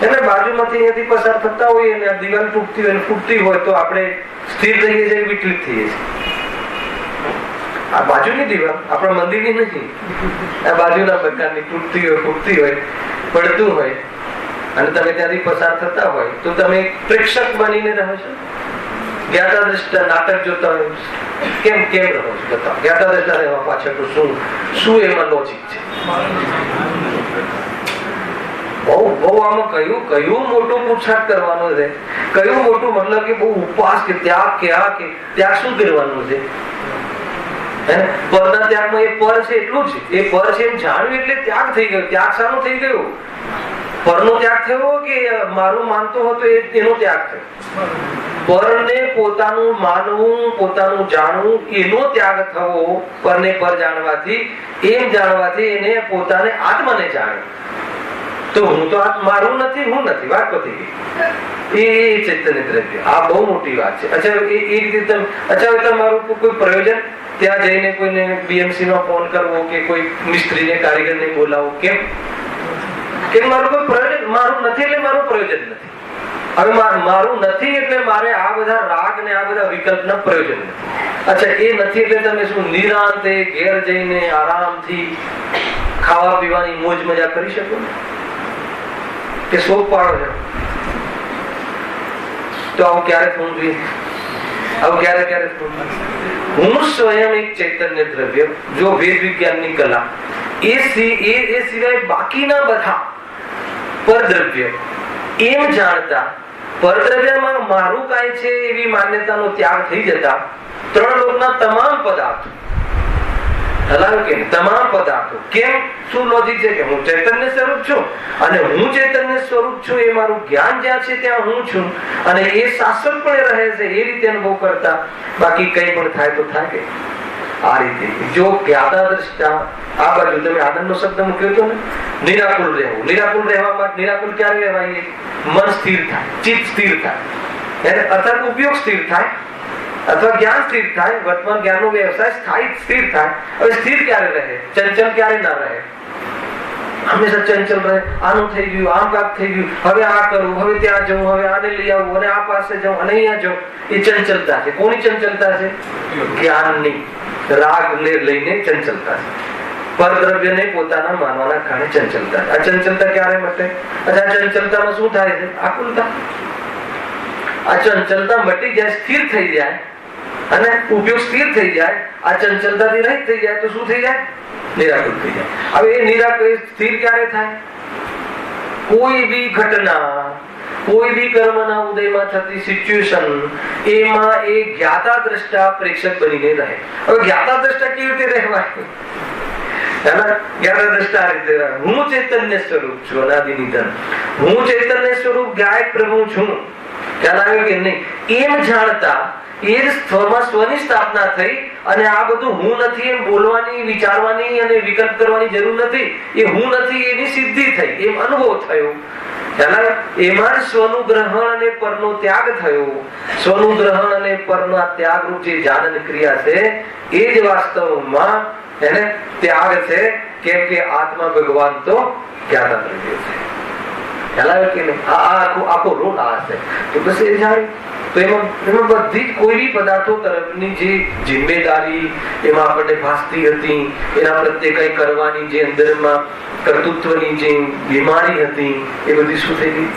એને બાજુમાંથી અહીંયાથી પસાર થતા હોય અને દિવાલ તૂટતી હોય, ફૂટતી હોય તો આપણે સ્થિર રહીએ છીએ, વિચલિત થઈએ છીએ. આ બાજુની દિવાલ આપણા મંદિરની નથી, આ બાજુના પ્રકારની તૂટતી હોય, ફૂટતી હોય, પડતું હોય અને તમે ત્યાંથી પસાર થતા હોય તો તમે પ્રેક્ષક બનીને રહો છો. જ્ઞાતા દ્રષ્ટા નાટક જોતા હોય, કેમ રહો છો? બતાવો. જ્ઞાતા દ્રષ્ટા રહેવા પાછળ તો શું એમાં લોજિક છે? બહુ આમાં કયું મોટું પુરુષાર્થ કરવાનો છે, કયું મોટું મતલબ કે બહુ ઉપવાસ કે ત્યાગ કે ત્યાગ શું કરવાનું છે? પરના ત્યાગમાં એ પર છે એટલું જ. એ પર છે એમ જાણ્યું એટલે ત્યાગ થઈ ગયો. ત્યાગ શાનો થઈ ગયો? પરનો ત્યાગ થયો કે મારું માનતો હતો એનો ત્યાગ થયો? પરને પોતાનું માનવું, પોતાનું જાણવું, એનો ત્યાગ થવો. પરને પર જાણવાથી, એમ જાણવાથી એને પોતાને આત્માને જાણે. તો હું તો મારું નથી, હું નથી, વાત પતી ગઈ. એ ચૈતન્ય દ્રવ્ય. આ બહુ મોટી વાત છે. અચ્છા, એ રીતે અચ્છા, તમારું કોઈ પ્રયોજન ત્યાં જઈને કોઈને બીએમસી નો ફોન કરવો કે કોઈ મિસ્ત્રીને, કારીગરને બોલાવો, કેમ? મારું કોઈ પ્રયોજન મારું નથી એટલે મારું પ્રયોજન નથી. હવે મારું નથી એટલે મારે આ બધા રાગ ને આ બધા વિકલ્પના પ્રયોજન નથી. અચ્છા, એ નથી એટલે તમે શું નિરાંતે ઘેર જઈને આરામથી ખાવા પીવાની મોજ મજા કરી શકો કે શોખ પાડો છો? તો આવું ક્યારે થવું જોઈએ? આવું ક્યારે થવું? હું સ્વયં એક ચૈતન્ય દ્રવ્ય, જો વેદ વિજ્ઞાનની કલા, એ સિવાય બાકીના બધા પરદ્રવ્ય એમ જાણતા, પરદ્રવ્યમાં મારું કાંઈ છે એવી માન્યતાનો ત્યાગ થઈ જતા, ત્રણ લોકના તમામ પદાર્થો તમામ પદાર્થો કેમ? શું લોજિક છે કે હું ચૈતન્ય સ્વરૂપ છું અને હું ચૈતન્ય સ્વરૂપ છું એ મારું જ્ઞાન જ્યાં છે ત્યાં હું છું અને એ શાશ્વતપણે રહે છે. એ રીતે અનુભવ કરતા બાકી કઈ પણ થાય તો થાય કે આ રીતે જો જ્ઞાતા દ્રષ્ટા આ બાજુ તમે આનંદ નો શબ્દ મૂક્યો હતો ને, નિરાકુલ રહેવું. નિરાકુલ રહેવા માટે નિરાકુલ ક્યારે રહેવાય? મન સ્થિર થાય, ચિત્ત સ્થિર થાય, અર્થાત ઉપયોગ સ્થિર થાય અથવા જ્ઞાન સ્થિર થાય, વર્તમાન જ્ઞાનનો વ્યવસાય સ્થાયી સ્થિર થાય. હવે સ્થિર ક્યારે રહે? ચંચલ ક્યારે ના રહે? હંમેશા ચંચલ રહે. આનું થઈ ગયું, આમ કાક થઈ ગયું, હવે આ કરું, હવે ત્યાં જવું, હવે આને લઈ આવું અને આ પાસે જવું અને અહીંયા જવું. એ ચંચલતા છે. કોની ચંચલતા છે? જ્ઞાનની. રાગને લઈને ચંચલતા છે. પરદ્રવ્યને પોતાના માનવાના કારણે ચંચલતા. આ ચંચલતા ક્યારે મટે? અચ્છા, ચંચલતામાં શું થાય છે? આકુલતા. આ ચંચલતા મટી જાય, સ્થિર થઈ જાય અને ઉપયોગ સ્થિર થઈ જાય, આ ચંચલતાથી રહિત થઈ જાય તો શું થઈ જાય? નિરાકૃત થઈ જાય. હવે એ નિરાકૃત સ્થિર ક્યારે થાય? કોઈ બી ઘટના, કોઈ બી કર્મના ઉદયમાં થતી સિચ્યુએશન, એમાં એ જ્ઞાતા દ્રષ્ટા પ્રેક્ષક બનીને રહે. હવે જ્ઞાતા દ્રષ્ટા કેવી રીતે રહેવાય? જ્ઞાતા દ્રષ્ટા આ રીતે રહે. હું ચૈતન્ય સ્વરૂપ છું, અનાદિ નિધન. હું ચૈતન્ય સ્વરૂપ ગાયક પ્રભુ છું. ખ્યાલ આવ્યો કે નહીં? એમ જાણતા એ જ સ્વની સ્થાપના થઈ અને આ બધું હું નથી એમ બોલવાની, વિચારવાની અને વિકલ્પ કરવાની જરૂર નથી. એ હું નથી એની સિદ્ધિ થઈ, એમ અનુભવ થયો. એમાં જ સ્વનું ગ્રહણ અને પરનો ત્યાગ થયો. સ્વનું ગ્રહણ અને પરના ત્યાગ રૂપ જે જાનન ક્રિયા છે એ જ વાસ્તવમાં એને ત્યાગ છે. કેમ કે આત્મા ભગવાન તો જ્ઞાતા દ્રવ્ય છે. ખ્યાલ આવ્યો કે નહીં? આખો રોલ આ છે. તો બસ એ જાણ્યું. તો એમાં બધી જ કોઈ બી પદાર્થો તરફની જે જિમ્મેદારી એમાં આપણને ભાસતી હતી, એના પ્રત્યે કઈ કરવાની જે અંદરમાં કર્તૃત્વની જે બીમારી હતી એ બધી શું થઈ ગઈ?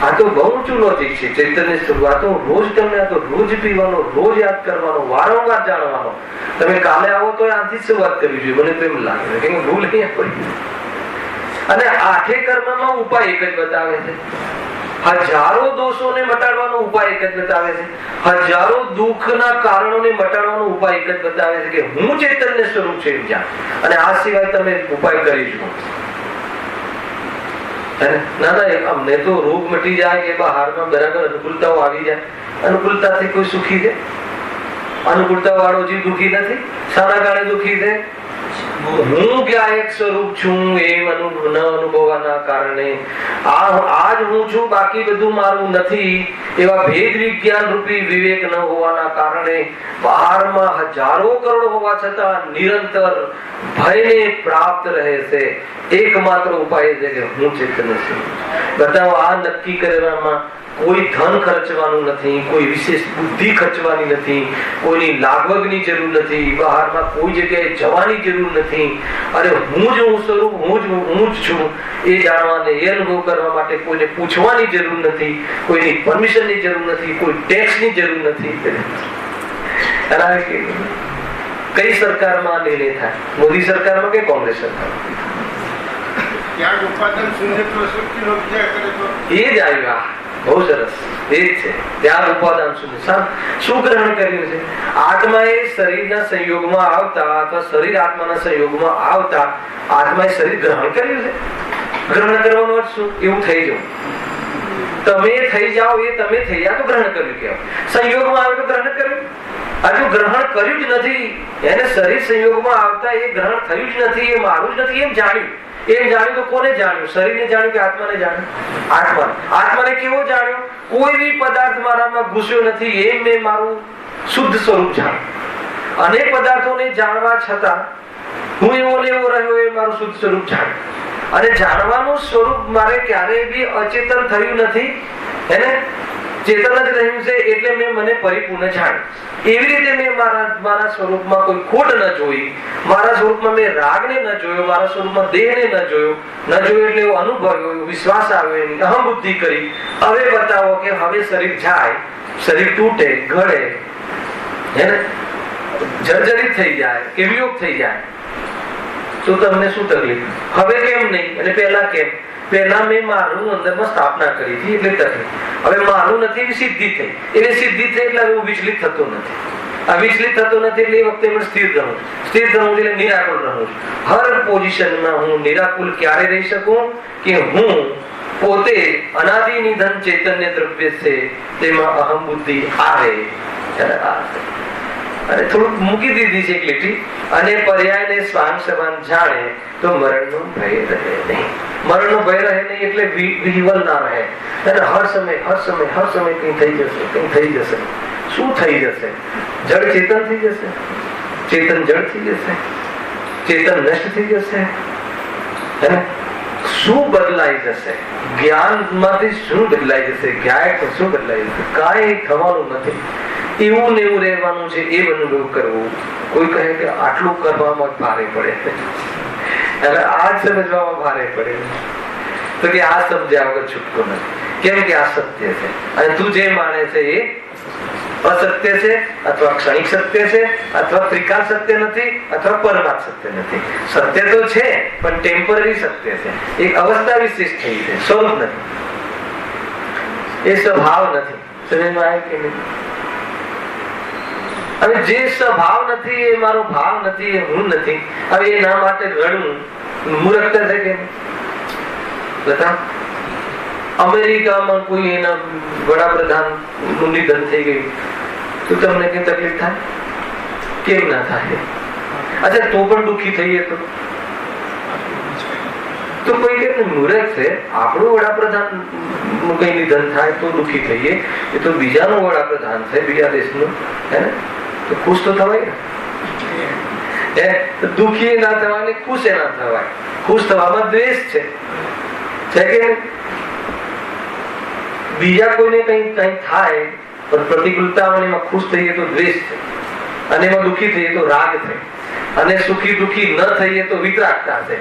આ તો બહુ ઊંચું લોજિક છે. ચૈતન્ય શરૂઆત રોજ તમને આ તો રોજ પીવાનો, રોજ યાદ કરવાનો, વારંવાર જાણવાનો. તમે કાલે આવો તો આથી શરૂઆત કરવી જોઈએ. મને તો એમ લાગે કે ભૂલ અહીંયા પડી. અને આઠે કર્મમાં ઉપાય એક જ બતાવે છે. હજારો દોષોને મટાડવાનો ઉપાય એક જ બતાવે છે. હજારો દુઃખના કારણોને મટાડવાનો ઉપાય એક જ બતાવે છે કે હું ચૈતન્ય સ્વરૂપ છે જ્યાં. અને આ સિવાય તમે ઉપાય કરી જુઓ. ના અમને તો રોગ મટી જાય કે બહારમાં બરાબર અનુકૂળતાઓ આવી જાય. અનુકૂળતાથી કોઈ સુખી છે? અનુકૂળતા વાળો જીવ દુઃખી નથી. શાના કારણે દુઃખી છે? હું ગાયક સ્વરૂપ છું એમ ન અનુભવવાના કારણે. આજ હું છું, બાકી બધું મારું નથી એવા ભેદ વિજ્ઞાન રૂપી વિવેક ન હોવાના કારણે બહારમાં હજારો કરોડ હોવા છતાં નિરંતર ભયને પ્રાપ્ત રહે છે. એકમાત્ર ઉપાય છે કે હું ચેતન છું. બતાવો, આ નક્કી કરવામાં કોઈ ધન ખર્ચવાનું નથી, કોઈ વિશેષ બુદ્ધિ ખર્ચવાની નથી, કોઈની લાગવગની જરૂર નથી, બહારમાં કોઈ જગ્યાએ જવાની જરૂર નથી. અરે હું જ હું સ્વરૂપ, હું જ છું એ જાણવાને, એ અનુભવ કરવા માટે કોઈને પૂછવાની જરૂર નથી, કોઈની પરમિશનની જરૂર નથી, કોઈ ટેક્સની જરૂર નથી. કઈ સરકારમાં નિર્ણય થાય? મોદી સરકારમાં કે કોંગ્રેસ સરકારમાં? એ જ આવ્યું. બહુ સરસ. એ જ છે ત્યાં ઉપાદાન શું ગ્રહણ કર્યું છે? આત્માએ શરીરના સંયોગમાં આવતા અથવા શરીર આત્માના સંયોગમાં આવતા આત્માએ શરીર ગ્રહણ કર્યું છે. ગ્રહણ કરવાનો અર્થ શું? એવું થઈ જવું. તમે થઈ જાઓ એ તમે થઈ જાઓ તો ગ્રહણ કર્યું કહેવાય. સંયોગમાં આવે તો ગ્રહણ કર્યું. હજુ ગ્રહણ કર્યું જ નથી. એને શરીર સંયોગમાં આવતા એ ગ્રહણ થયું જ નથી, એ મારું જ નથી એમ જાણ્યું. એમ જાણ્યું તો કોને જાણ્યું? શરીરને જાણ્યું કે આત્માને જાણ્યું? આત્માને કેવો જાણ્યો? કોઈ બી પદાર્થ મારામાં ઘૂસ્યો નથી એમ મેં મારું શુદ્ધ સ્વરૂપ જાણ્યું. અનેક પદાર્થોને જાણવા છતાં હું એવો ને એવો રહ્યો એ મારું શુદ્ધ સ્વરૂપ જાણ્યું. અને જાણવાનું સ્વરૂપ મારે ક્યારેય બી અચેતન થયું નથી, એને ચેતન જ રહ્યું છે. એટલે મેં મને પરિપૂર્ણ જાણ્યું. એવી રીતે મેં મારા સ્વરૂપમાં કોઈ ખોટ ન જોઈ, મારા સ્વરૂપમાં મેં રાગને ન જોયો, મારા સ્વરૂપમાં દેહને ન જોયો એટલે એવો અનુભવ આવ્યો, વિશ્વાસ આવ્યો, એની અહમ બુદ્ધિ કરી. હવે બતાવો કે હવે શરીર જાય, શરીર તૂટે, ઘડે, એને જર્જરિત થઈ જાય કે વિયોગ થઈ જાય તો તમને શું તકલીફ? હવે કેમ નહીં અને પહેલા કેમ? પહેલા મેં મારું અંદરમાં સ્થાપના કરી હતી એટલે તકલીફ. હવે મારું નથી એવી સિદ્ધિ થઈ. એટલે સિદ્ધિ થઈ એટલે હું વિચલિત થતો નથી. આ વિચલિત થતો નથી એટલે એ વખતે હું સ્થિર રહું. સ્થિર રહું એટલે નિરાકુલ રહું. હર પોઝિશનમાં હું નિરાકુલ ક્યારે રહી શકું? કે હું પોતે અનાદિ નિધન ચૈતન્ય દ્રવ્ય છે, તેમાં અહમ બુદ્ધિ આવે. અને થોડુંક મૂકી દીધી છે એક લીટી. અને પર્યાયને સ્વાંગ સમાન જાણે તો મરણનો ભય રહે નહીં. મરણનો ભય રહે નહીં એટલે વિહવલ ના રહે. હર સમય કઈ થઈ જશે. શું થઈ જશે? જળ ચેતન થઈ જશે, ચેતન જળ થઈ જશે, ચેતન નષ્ટ થઈ જશે. શું બદલાઈ જશે? જ્ઞાન માંથી શું બદલાઈ જશે? જ્ઞાન શું બદલાઈ જશે? કાંઈ થવાનું નથી. એવું ને એવું રહેવાનું છે. એ અનુભવ કરવો. કોઈ કહે કે આટલું કરવામાં ભારે પડે, આ સમજવામાં ભારે પડે તો કે આ સમજ્યા વગર છૂટકો નથી. કેમ કે આ સત્ય છે અને તું જે માને છે એ અસત્ય છે, અથવા ક્ષણિક સત્ય છે, અથવા ત્રિકાળ સત્ય નથી, અથવા પરમાર્થ સત્ય નથી. સત્ય તો છે પણ ટેમ્પરરી સત્ય છે, એક અવસ્થા વિશિષ્ટ થઈ છે, સ્વરૂપ નથી, એ સ્વભાવ નથી. સમજમાં આવે કે નહીં? હવે જે સ્વભાવ નથી એ મારો ભાવ નથી, એ હું નથી. હવે એના માટે રડવું મૂર્ખતા છે કે બતા? અમેરિકામાં કોઈ એના વડાપ્રધાન નું નિધન થઈ ગયું તો તમને કઈ તકલીફ થાય? કેમ ના થાય? અચ્છા તો પણ દુઃખી થઈએ તો કોઈ કે મૂર્ખ છે, આપણું વડાપ્રધાન નું કઈ નિધન થાય તો દુઃખી થઈએ, એ તો બીજાનું વડાપ્રધાન છે, બીજા દેશનું, હે ને? તો ખુશ તો થવાય ને. દુઃખી ના થવાય, ખુશ એ ના થવાય. ખુશ થવામાં દ્વેષ છે કે બીજા કોઈને કઈ થાય પણ પ્રતિકૂળતા એમાં ખુશ થઈએ તો દ્વેષ છે, અને એમાં દુઃખી થઈએ તો રાગ છે, અને સુખી દુઃખી ન થઈએ તો વિતરાગતા છે.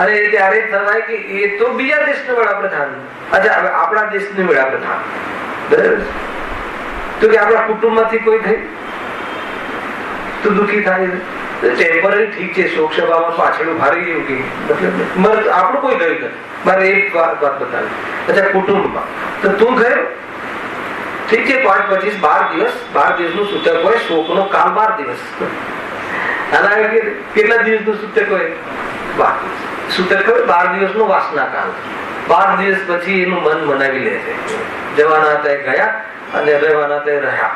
અને ત્યારે થવાય કે એ તો બીજા દેશનો વડાપ્રધાન, અચ્છા હવે આપણા દેશનું વડાપ્રધાન, બરાબર? તો કે આપણા કુટુંબમાંથી કોઈ થઈ તો દુઃખી થાય. ટેમ્પરરી ઠીક છે, શોકસભામાં પાછળ ભારી ગયું કે મતલબ આપણું કોઈ ગયું નથી. મારે એક વાત બતાવી. અચ્છા કુટુંબમાં તો તું ગયો, ઠીક છે, 5, 25, 12 દિવસનું સૂતક હોય, શોકનો કાળ 12 દિવસ. કેટલા દિવસનું સૂતક હોય? 12 સૂતક હોય, 12 દિવસનો વાસના કાળ. 12 દિવસ પછી એનું મન મનાવી લે છે, જવાના હતા ગયા અને રહેવાના તે રહ્યા,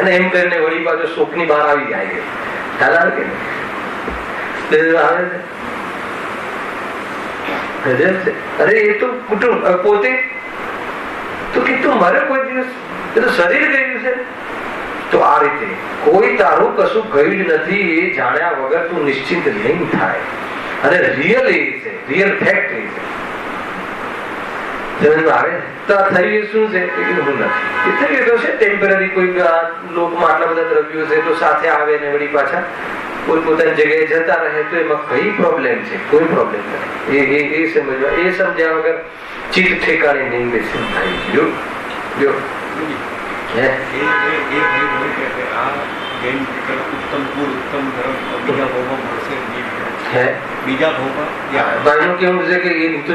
એને એમ કરીને વળી પાછો શોકની બહાર આવી જાય. ખ્યાલ આવે કે અરે એ તો કુટુંબ પોતે તો કીધું મારે કોઈ દિવસ એ તો શરીર ગયું છે. તો આ રીતે કોઈ તારું કશું ગયું જ નથી એ જાણ્યા વગર તું નિશ્ચિંત નહીં થાય. અને રિયલ એ છે, રિયલ ફેક્ટ એ છે. આવે તો આ થયું શું છે? હું નથી એ થઈ ગયું છે ટેમ્પરરી. કોઈ લોકમાં આટલા બધા દ્રવ્યો છે તો સાથે આવે ને વળી પાછા કોઈ પોતાની જગ્યાએ જતા રહે તો એમાં કઈ પ્રોબ્લેમ છે? કોઈ પ્રોબ્લેમ નથી. એ સમજવા, એ સમજ્યા વગર ચિત્ત ઠેકાણે નહીં બેસી થાય. જો જો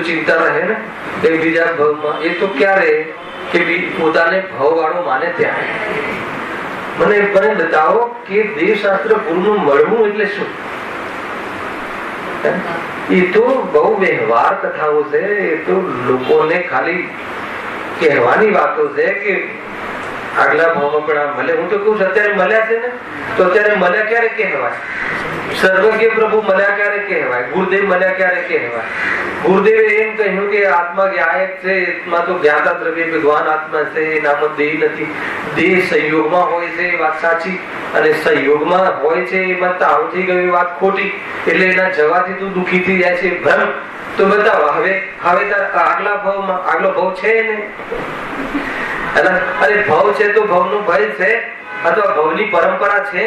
ચિંતા રહે ને એ બીજા ભાવમાં. એ તો ક્યારે કે પોતાને ભાવ વાળો માને ત્યારે. મને બતાવો કે દેવશાસ્ત્ર ગુરુનું મળવું એટલે શું? એ તો બહુ વ્યવહાર કથાઓ છે, એ તો લોકોને ખાલી કહેવાની વાતો છે કે આગલા ભાવમાં પણ આ મળે. હું તો કહું છું અત્યારે મળ્યા છે ને, તો અત્યારે મળ્યા ક્યારે કહેવાય? સર્વજ્ઞ પ્રભુ મળ્યા ક્યારે કહેવાય? ગુરુદેવ મળ્યા ક્યારે કહેવાય? ગુરુદેવે એમ કહ્યું કે આત્મા જ્ઞાયક છે, એમાં તો જ્ઞાતા દ્રવ્ય ભગવાન આત્મા છે, એનામાં દેહ નથી. દેહ સંયોગમાં હોય છે એ વાત સાચી, અને સંયોગમાં હોય છે એમાં તાવ થઈ ગયું એ વાત ખોટી. એટલે એના જવાથી તું દુઃખી થઈ જાય છે, ભ્રમ. તો બતાવો હવે તાર આગલા ભાવમાં આગલો ભાવ છે ને? અરે ભાવ છે તો ભાવનો ભય છે અથવા ભાવની પરંપરા છે?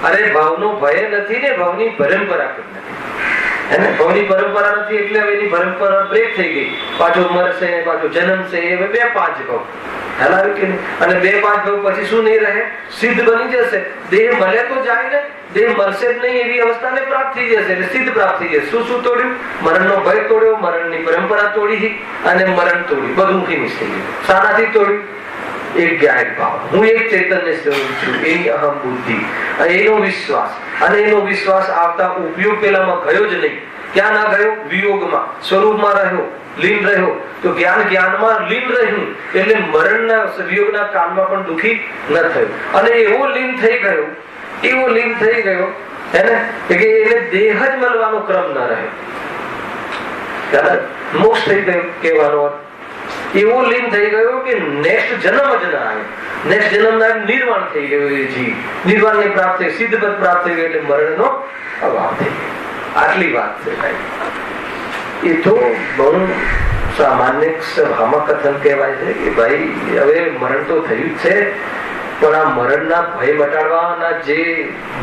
અરે ભાવનો ભય નથી ને, ભાવની પરંપરા નથી. ભાવની પરંપરા નથી એટલે હવે એની પરંપરા બ્રેક થઈ ગઈ. પાછો મરશે, પાછો જન્મ છે, એ 2-5 ભાવ. ખ્યાલ આવ્યું કે નહીં? અને 2-5 ભાવ પછી શું નહીં રહે? સિદ્ધ બની જશે. દેહ મળે તો જાય ને, દેહ મળશે જ નહીં એવી અવસ્થાને પ્રાપ્ત થઈ જશે, એટલે સિદ્ધ પ્રાપ્ત થઈ જશે. શું તોડ્યું? મરણનો ભય તોડ્યો, મરણની પરંપરા તોડી અને મરણ તોડ્યું. બધું ફિનિશ થઈ ગયું. શાનાથી તોડ્યું? એક જ્ઞાન ભાવ, હું એક ચૈતન્ય સ્વરૂપ છું, એની અહમ બુદ્ધિ અને એનો વિશ્વાસ. અને એનો વિશ્વાસ આવતા ઉપયોગ પેલામાં ગયો જ નહીં. ક્યાં ના ગયો? વિયોગમાં, સ્વરૂપમાં રહ્યો, લીન રહ્યો. તો જ્ઞાનમાં લીન રહ્યું એટલે મરણના વિયોગના કાળમાં પણ દુઃખી ન થયું. અને એવો લીન થઈ ગયો હે ને કે એને દેહ જ મળવાનો ક્રમ ન રહ્યો. મોક્ષ થઈ ગયો કહેવાનો અર્થ. એવો લીન થઈ ગયો કે નેક્સ્ટ જન્મ જ ના આવે. નેક્સ્ટ જન્મ ના નિર્વાણ થઈ ગયો. એ જીવ નિર્વાણ ને પ્રાપ્ત થઈ, સિદ્ધ પદ પ્રાપ્ત થઈ ગયો એટલે મરણનો અભાવ થઈ ગયો. આટલી વાત છે ભાઈ. એ તો બહુ સામાન્ય સભામાં કથન કહેવાય છે કે ભાઈ હવે મરણ તો થયું જ છે, પણ આ મરણના ભય મટાડવાના જે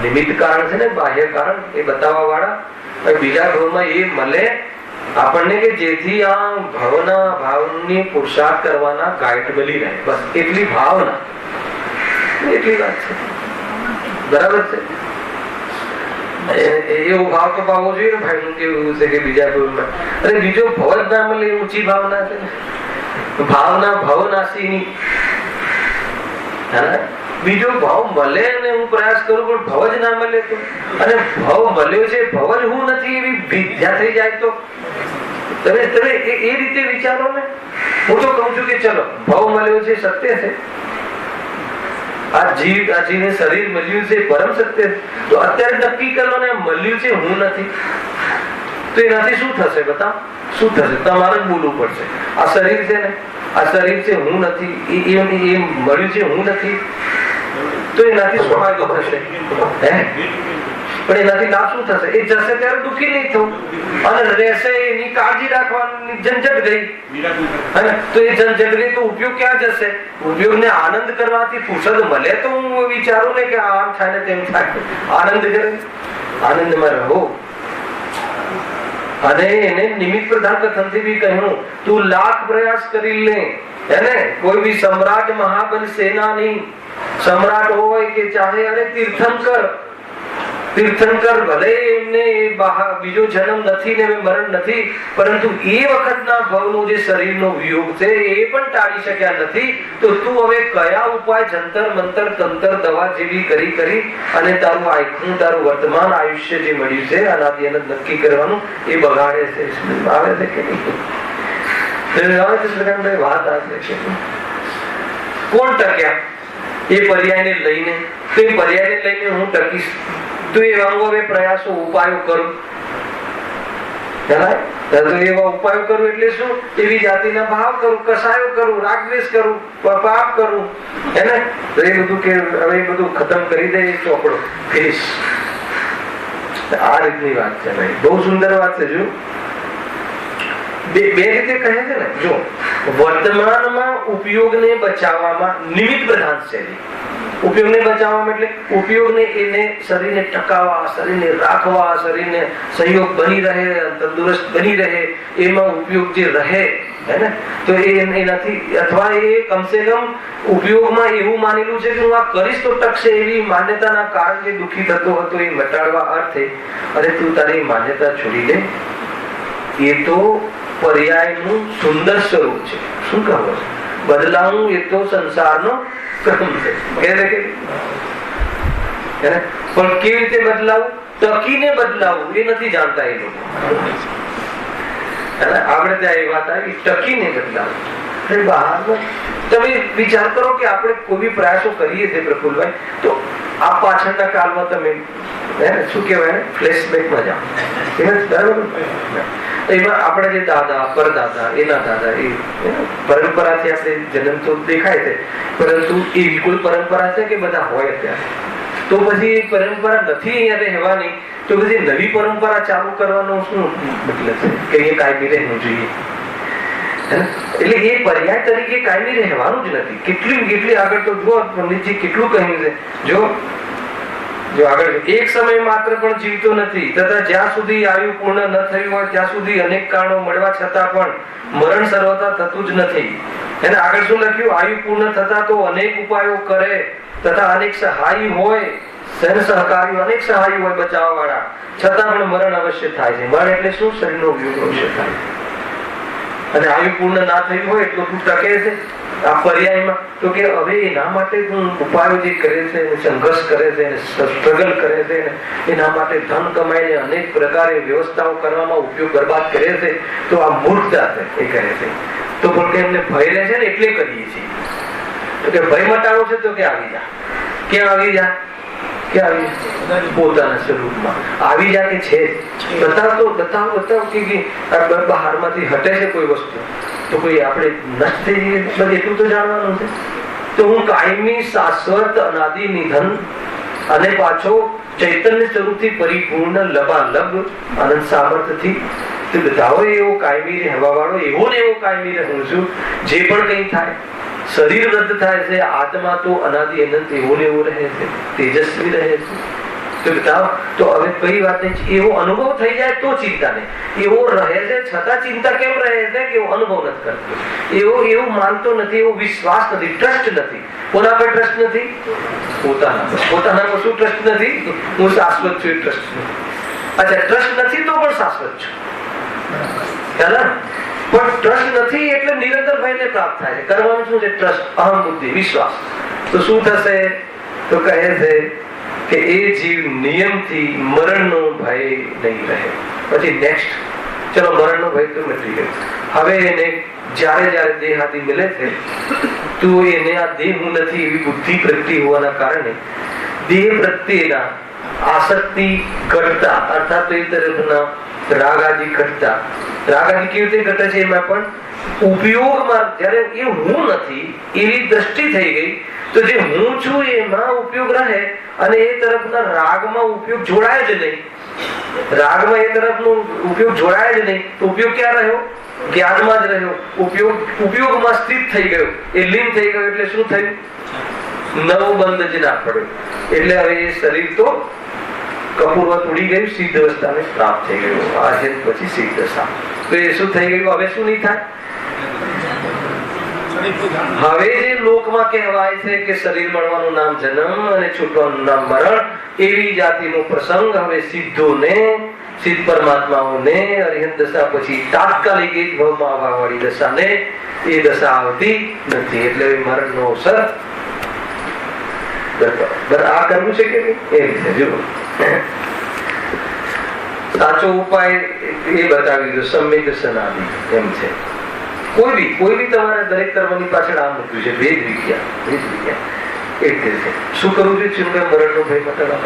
નિમિત્ત કારણ છે ને, બાહ્ય કારણ, એ બતાવવા વાળા બીજા ભાવમાં એ મળે આપણને કે જેથી આ ભાવના ભાવની પુરુષાર્થ કરવાના ગાઈડ મળી રહે, બસ એટલી ભાવના, એટલી વાત છે. બરાબર છે. એવો ભાવ તો પાવો જોઈએ ને ભાઈ. કેવું છે કે બીજા કોઈ અરે બીજો ભાવ જ ના મળે, ઊંચી ભાવના છે. ભાવના ભવનાશીની. બીજો ભાવ મળે અને હું પ્રયાસ કરું પણ ભાવ જ ના મળે તો, અને ભાવ મળ્યો છે ભાવ જ હું નથી એવી વિદ્યા થઈ જાય તો તમે એ રીતે વિચારો ને. હું તો કઉ છું કે ચલો ભાવ મળ્યો છે સત્ય છે, આ જીવને શરીર મળ્યું છે પરમ સત્ય છે, તો અત્યારે નક્કી કરો ને મળ્યું છે હું નથી, તો એનાથી શું થશે બતાવો? શું થશે? તમારે જ બોલવું પડશે. આ શરીર છે ને, આ શરીર છે હું નથી, એ મળ્યું છે હું નથી, તો એનાથી શું ફાયદો થશે? પણ એનાથી લાભ શું થશે? એ જશે ત્યારે દુઃખી નહીં થવું, અને રહેશે એની કાળજી રાખવાની ઝંઝટ ગઈ. તો એ ઝંઝટ ગઈ તો ઉપયોગ ક્યાં જશે? ઉપયોગને આનંદ કરવાથી ફુરસદ મળે તો હું વિચારું ને કે આમ થાય ને તેમ થાય. આનંદ કરે, આનંદમાં રહો. અને એને નિમિત્ત પ્રધાન કથનથી બી કહ્યું, તું લાખ પ્રયાસ કરી લે, હેને કોઈ બી સમ્રાટ મહાબલ સેનાની સમ્રાટ હોય કે ચાહે અરે તીર્થંકર ભલે એમને બીજો જન્મ નથી ને મરણ નથી, પરંતુ એ વખતના ભવનો જે શરીરનો વિયોગ છે એ પણ ટાળી શક્યા નથી. તો તું હવે કયા ઉપાય જંતર મંતર તંતર દવા જેવી કરી અને તારું આખું તારું વર્તમાન આયુષ્ય જે મળ્યું છે આનાથી એને નક્કી કરવાનું એ બગાડે છે. આવે છે કે નહીં? વાત આવે છે કોણ ટક્યા એ પર્યાયને લઈને? તો એ પર્યાયને લઈને હું ટકીશ તો એવા હવે પ્રયાસો ઉપાયો કરું. એવા ઉપાયો કરું એટલે શું? એવી જાતિના ભાવ કરું, કસાયો કરું, રાગદ્વેષ કરું, પાપ કરું, હે ને? તો એ બધું કે હવે એ બધું ખતમ કરી દે ચોપડો ફિનિશ. આ રીતની વાત છે ભાઈ, બહુ સુંદર વાત છે. જો બે રીતે કહે છે ને, જો વર્તમાનમાં ઉપયોગને બચાવવામાં નિમિત્ત પ્રધાન છે. ઉપયોગને બચાવવામાં એટલે ઉપયોગને એને શરીરને ટકાવવા, શરીરને રાખવા, શરીરને સહયોગ બની રહે, તંદુરસ્ત બની રહે, એમાં ઉપયોગ જે રહે, હે ને? તો એનાથી અથવા એ કમસે કમ ઉપયોગમાં એવું માનેલું છે કે હું આ કરીશ તો ટકશે એવી માન્યતાના કારણે જે દુઃખી થતો હતો એ મટાડવા અર્થે અરે તું તારી માન્યતા છોડી દે. એ તો પર્યાયનું સુંદર સ્વરૂપ છે. શું કહો છો? બદલાવું એ તો સંસારનો ક્રમ છે. પણ કેવી રીતે બદલાવું? ટકીને બદલાવું એ નથી જાણતા એ લોકો. આપણે ત્યાં એ વાત આવી, ટકીને બદલાવું. બહાર તમે વિચાર કરો કે આપણે કોઈ બી પ્રયાસો કરીએ છીએ પ્રફુલભાઈ, તો આ પાછળના કાળમાં તમે શું કહેવાય ફ્લેશબેકમાં જાઓ. બરાબર? એમાં આપણા જે દાદા પરદાદા એના દાદા એ પરંપરાથી આપણે જન્મ તો દેખાય છે, પરંતુ એ બિલકુલ પરંપરા છે કે બધા હોય અત્યારે? તો પછી એ પરંપરા નથી અહીંયા રહેવાની, તો પછી નવી પરંપરા ચાલુ કરવાનો શું મતલબ છે? કે એ કાયમી રહેવું જોઈએ. એટલે એ પર્યાય તરીકે કાયમી રહેવાનું જ નથી. કેટલી આગળ તો જુઓ પંડિતજી કેટલું કહ્યું છે. જો આગળ એક સમય માત્ર પણ જીવતો નથી, તથા જ્યાં સુધી આયુ પૂર્ણ ન થયું હોય ત્યાં સુધી અનેક કારણો મળવા છતાં પણ મરણ સર્વથા થતું જ નથી. એને આગળ શું લખ્યું? આયુ પૂર્ણ થતા તો અનેક ઉપાયો કરે, તથા અનેક સહાય હોય, સહકારી અનેક સહાય હોય બચાવવા વાળા, છતાં પણ મરણ અવશ્ય થાય છે. મરણ એટલે શું? શરીરનો વિયોગ અવશ્ય થાય. અને આયુ પૂર્ણ ના થયું હોય એટલું ટકે છે આ પર્યાયમાં. તો કે હવે એના માટે ઉપાયો જે કરે છે, સંઘર્ષ કરે છે, સ્ટ્રગલ કરે છે, એના માટે ધન કમાઈને અનેક પ્રકારે વ્યવસ્થાઓ કરવામાં ઉપયોગ બરબાદ કરે છે, તો આ મૂર્ખતા છે એ કરે છે. તો પણ કે એમને ભય રહે છે ને એટલે કરીએ છીએ. તો કે ભય મટાડવો છે તો કે આવી જા. ક્યાં આવી જા? ક્યાં આવી? પોતાના સ્વરૂપમાં આવી જા. કે છે બતાવ કે બહારમાંથી હટે છે કોઈ વસ્તુ, તો કોઈ આપણે નષ્ટ થઈ જઈએ એટલું તો જાણવાનું છે. તો હું કાયમી શાશ્વત અનાદિ નિધન અને પાછો ચૈતન્ય સ્વરૂપથી પરિપૂર્ણ લબાલબ આનંદ સામર્થ્યથી બધા એવો કાયમી રહેવા વાળો એવો ને એવો કાયમી રહું છું. જે પણ કઈ થાય, શરીર રદ થાય છે, આત્મા તો અનાદિ અનંત એવો ને એવો રહે છે, તેજસ્વી રહે છે. તો હવે કઈ વાત નહીં, એવો અનુભવ થઈ જાય તો ચિંતા નહીં. એવો રહે છે છતાં ચિંતા કેમ રહે છે કે એવો અનુભવ નથી કરતો, એવું માનતો નથી, એવો વિશ્વાસ નથી, ટ્રસ્ટ નથી. કોના પર ટ્રસ્ટ નથી? પોતાના પર શું ટ્રસ્ટ નથી? હું શાશ્વત છું, ટ્રસ્ટ નથી. અચ્છા, ટ્રસ્ટ નથી તો પણ શાશ્વત છું, પણ ટ્રસ્ટ નથી એટલે નિરંતર ભયને પ્રાપ્ત થાય છે. કરવાનું શું છે? ટ્રસ્ટ, અહમ બુદ્ધિ, વિશ્વાસ. તો શું થશે? તો કહે છે કે એ જીવ નિયમથી મરણનો ભય નહીં રહે. પછી નેક્સ્ટ, ચલો મરણનો ભય તો મટી ગયો. હવે એને જયારે દેહાદી મળે છે તો એને આ દેહ હું નથી એવી બુદ્ધિ પ્રગટી હોવાના કારણે દેહ પ્રત્યેના આસક્તિ ઘટતા, અર્થાત એ તરફના રાગાદી ઘટતા. રાગાદી કેવી રીતે ઘટે છે? એમાં પણ ઉપયોગમાં જયારે એ હું નથી એવી દ્રષ્ટિ થઈ ગઈ તો જે હું છું એમાં ઉપયોગ રહે અને એ તરફના રાગમાં ઉપયોગ જોડાય જ નહીં. રાગમાં એ તરફનો ઉપયોગ જોડાય જ નહીં તો ઉપયોગ ક્યાં રહ્યો? જ્ઞાનમાં જ રહ્યો. ઉપયોગમાં સ્થિત થઈ ગયો, એ લીન થઈ ગયો. એટલે શું થયું? નવો બંધ જ ના પડ્યો. એટલે હવે એ શરીર તો કપૂરવત ઉડી ગયું, સિદ્ધ અવસ્થાને પ્રાપ્ત થઈ ગયું. આ છે પછી સિદ્ધ દશા. તો એ શું થઈ ગયું? હવે શું નહીં થાય? હવે જે લોકમાં કહેવાય છે કે શરીર મળવાનું નામ જન્મ અને છૂટવાનું નામ મરણ, એવી જાતિનો પ્રસંગ હવે સિદ્ધોને, સિદ્ધ પરમાત્માઓને અરિહંત દશા પછી તાત્કાલિક એક ભાવમાં આવવા વાળી દશાને એ દશા આવતી નથી. એટલે મરણનો અવસર આ કરવું છે કે એ રીતે જુઓ. સાચો ઉપાય એ બતાવી દો, સમ્યક સનાદિ એમ છે. કોઈ બી તમારે દરેક કર્મની પાછળ આ મૂક્યું છે, ભેદ વિજ્ઞાન. એટલે શું કરવું છે? ચિંતા મરણનો ભય મટાડવા.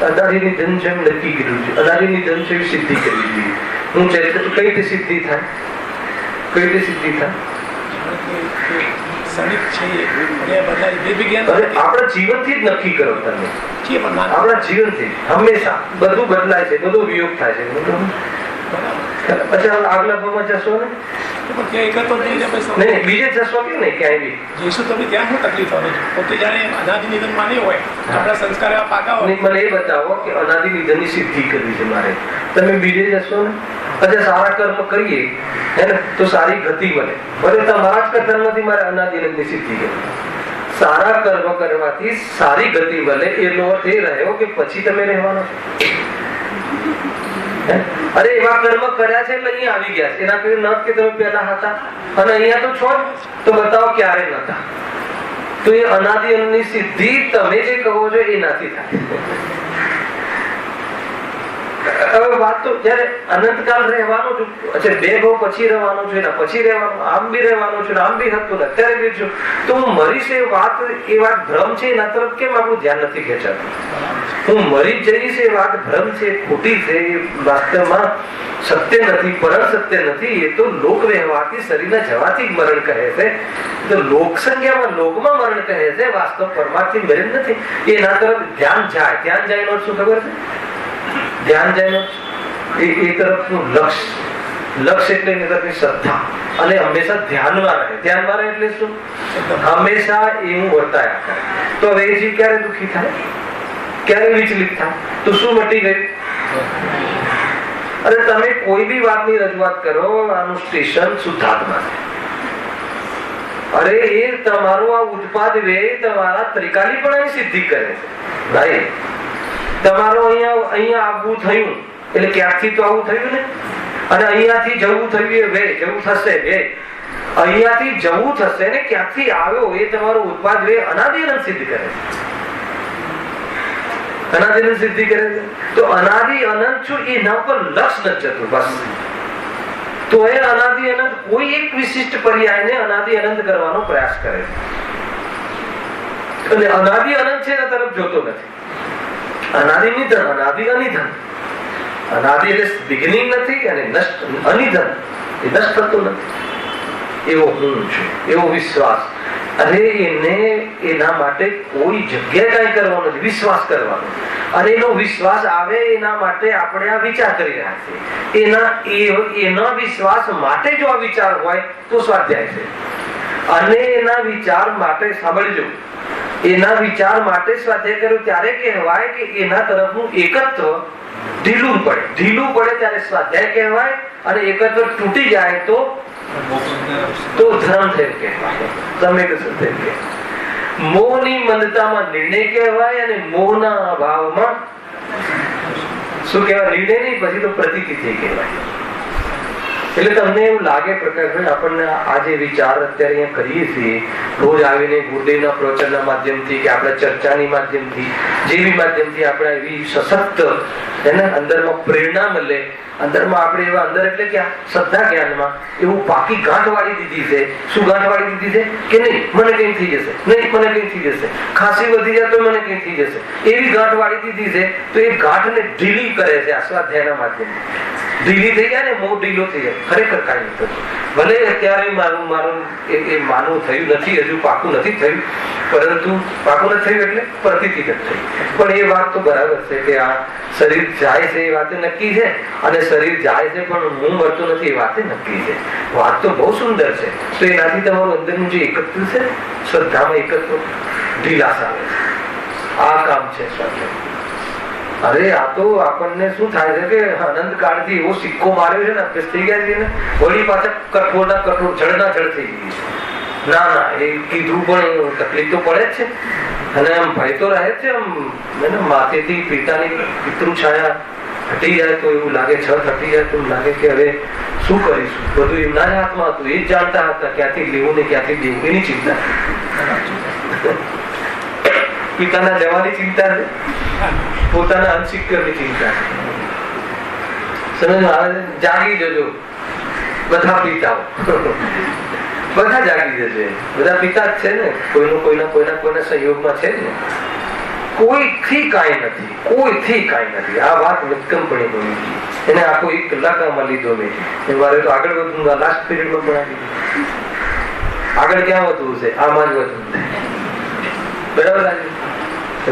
અનાદિની ધન છે એમ નક્કી કર્યું છે. અનાદિની ધન છે એવી સિદ્ધિ કરવી જોઈએ. હું કઈ રીતે સિદ્ધિ થાય? કઈ રીતે સિદ્ધિ થાય? આપણા જીવનથી જ નક્કી કરો. તમે આપણા જીવનથી હંમેશા બધું બદલાય છે, બધો વિયોગ થાય છે. અચ્છા, આગલા ભાવમાં જશો ને નહીં, બીજે જશો કે નહીં? ક્યાંય બી જઈશું તો ત્યાં શું તકલીફ આવે છે? પોતે જાણે અનાદિ નિધન માની હોય, આપણા સંસ્કાર એવા પાકા હોય. મને એ બતાવો કે અનાદિ નિધનની સિદ્ધિ કરવી છે મારે. તમે બીજે જશો ને, અચ્છા સારા કર્મ કરીએ હે ને તો સારી ગતિ મળે. ભલે તમારા જ કર્મથી મારે અનાદિ નિધનની સિદ્ધિ કરવી. સારા કર્મ કરવાથી સારી ગતિ મળે એનો અર્થ એ રહ્યો કે પછી તમે રહેવાના છો. અરે એવા કર્મ કર્યા છે એટલે અહીંયા આવી ગયા છે. એના કોઈ ન કે તમે પહેલા હતા અને અહીંયા તો છો જ, તો બતાવો ક્યારે નતા. તો એ અનાદિ અનંતની સિદ્ધિ તમે જે કહો છો એ નથી થાય. હવે વાત તો જયારે અનંતકાલ રહેવાનું છું, અચ્છા બે ભાવ પછી રહેવાનું છું, એના પછી રહેવાનું, આમ બી રહેવાનું છું, આમ બી હતું ને અત્યારે બી છું, તો હું મરીશ એ વાત ભ્રમ છે. એના તરફ કેમ આપણું ધ્યાન નથી ખેંચાતું? હું મરી જઈશ એ વાત ભ્રમ છે, ખોટી છે, વાસ્તવમાં સત્ય નથી, પરમ સત્ય નથી. એ તો લોક વ્યવહારથી શરીરના જવાથી મરણ કહે છે. તો લોક સંજ્ઞામાં લોકમાં મરણ કહે છે, વાસ્તવ પરમાર્થી મરણ નથી. એના તરફ ધ્યાન જાય. ધ્યાન જાય નો શું ખબર છે? ધ્યાન જાય એ તરફનું લક્ષ્ય એટલે એની તરફની શ્રદ્ધા, અને હંમેશા ધ્યાનમાં રહે. ધ્યાનમાં રહે એટલે શું? હંમેશા એવું વર્તાયા કરે. તો હવે એ જીવ ક્યારે દુઃખી થાય? ક્યારે વિચલિત થાય? તો શું મટી ગયું? અરે તમે કોઈ બી વાતની રજૂઆત કરો, આનું સ્ટેશન શુદ્ધાત્મા છે. અરે એ તમારો આ ઉત્પાદ વ્યય તમારા ત્રિકાલીપણાની સિદ્ધિ કરે છે. ભાઈ તમારો અહીંયા આવવું થયું એટલે ક્યાંકથી તો આવું થયું ને, અને અહીંયાથી જવું થયું એ વે જવું થશે. વે અહીંયાથી જવું થશે ને ક્યાંકથી આવ્યો એ તમારો ઉત્પાદ વે અનાદિ અનંત સિદ્ધ કરે છે. અનાદિ અનંત સિદ્ધિ કરે છે. તો અનાદિ અનંત છું એના પર લક્ષ નથી જતું બસ. તો એ અનાદિ અનંત કોઈ એક વિશિષ્ટ પર્યાયને અનાદિ અનંત કરવાનો પ્રયાસ કરે છે, અને અનાદિ અનંત છે એના તરફ જોતો નથી. અનાદિ નિધન, અનાદિ અનિધન. અનાદિ એટલે બિગિનિંગ નથી, અને અનિધન એ નષ્ટ થતો નથી. એવો હું છું, એવો વિશ્વાસ. અને એને એના માટે કોઈ જગ્યાએ કઈ કરવાનો નથી, વિશ્વાસ કરવાનો. અને એનો વિશ્વાસ આવે એના માટે આપણે આ વિચાર કરી રહ્યા છીએ. એના વિશ્વાસ માટે જો આ વિચાર હોય તો સ્વાધ્યાય છે. અને એના વિચાર માટે સાંભળજો, એના વિચાર માટે સ્વાધ્યાય કર્યો ત્યારે કહેવાય કે એના તરફનું એકત્વ ઢીલું પડે ત્યારે સ્વાધ્યાય કહેવાય, અને એકત્વ તૂટી જાય તો ધર્મ થયું કહેવાય. તમે કશું થયું કે મોહની મંદતામાં નિર્ણય કહેવાય, અને મોહના અભાવમાં શું કહેવાય? નિર્ણય નહીં, પછી તો પ્રતીતિ થઈ કહેવાય. એટલે તમને એવું લાગે પ્રકાશભાઈ, આપણને આ જે વિચાર અત્યારે અહીંયા કરીએ છીએ, રોજ આવીને ગુરુદેવના પ્રવચનના માધ્યમથી કે આપણા ચર્ચાની માધ્યમથી, જેવી માધ્યમથી આપણે એવી સશક્ત એને અંદરમાં પ્રેરણા મળે, અંદરમાં આપણે એવા અંદર એટલે કે શ્રદ્ધા જ્ઞાનમાં એવું પાકી ગાંઠ વાળી દીધી છે. શું ગાંઠ વાળી દીધી છે? કે નહીં મને કઈ થઈ જશે, નહીં મને કઈ થઈ જશે, ખાંસી વધી જાય તો મને કઈ થઈ જશે, એવી ગાંઠ વાળી દીધી છે. તો એ ગાંઠને ઢીલી કરે છે આ સ્વાધ્યાયના માધ્યમથી. ઢીલી થઈ જાય ને, મોહ ઢીલો થઈ જાય, ખરેખર કાંઈ નથી થતું. ભલે અત્યારે મારું એ માનવું થયું નથી, હજુ પાકું નથી થયું, પરંતુ પાકું નથી થયું એટલે પ્રતીતિ નથી થઈ. પણ એ વાત તો બરાબર છે કે આ શરીર જાય છે એ વાત નક્કી છે, અને શરીર જાય છે પણ હું મરતો નથી એ વાત નક્કી છે. વાત તો બહુ સુંદર છે. તો એનાથી તમારું અંદરનું જે એકત્વ છે, શ્રદ્ધામાં એકત્વ ઢીલાસ આવે છે. આ કામ છે શ્રદ્ધા. અરે આ તો આપણને શું થાય છે કે અનંત કાળથી એવો સિક્કો માર્યો છે ને, અભ્યાસ થઈ ગયા છે ને, વળી પાછા કઠોરના કઠોર, જળના જળ થઈ ગઈ. ના એ કીધું પણ તકલીફ તો પડે જ છે, અને આમ ભય તો રહે છે. આમ માથેથી પિતાની પિતૃ છાયા હટી જાય તો એવું લાગે, છત હટી જાય તો લાગે કે હવે શું કરીશું. બધું એમના જ હાથમાં હતું, એ જ જાણતા હતા ક્યાંથી લેવું ને ક્યાંથી દેવું, એની ચિંતા. પિતાના જવાની ચિંતા છે, પોતાના અનસિક્યોરની ચિંતા. સમજ આવે? જાગી જજો બધા પિતાઓ, બધા જાગી જશે. બધા પિતા જ છે ને, કોઈના સંયોગમાં છે ને. કોઈથી કાંઈ નથી. આ વાત મક્કમપણે બોલી, એને આખો 1 કલાકમાં લીધો મેં. મારે તો આગળ વધવું, લાસ્ટ પીરિયડમાં ભણાવી દીધું. આગળ ક્યાં વધવું છે? આમાં જ વધવું. બરાબર લાગે?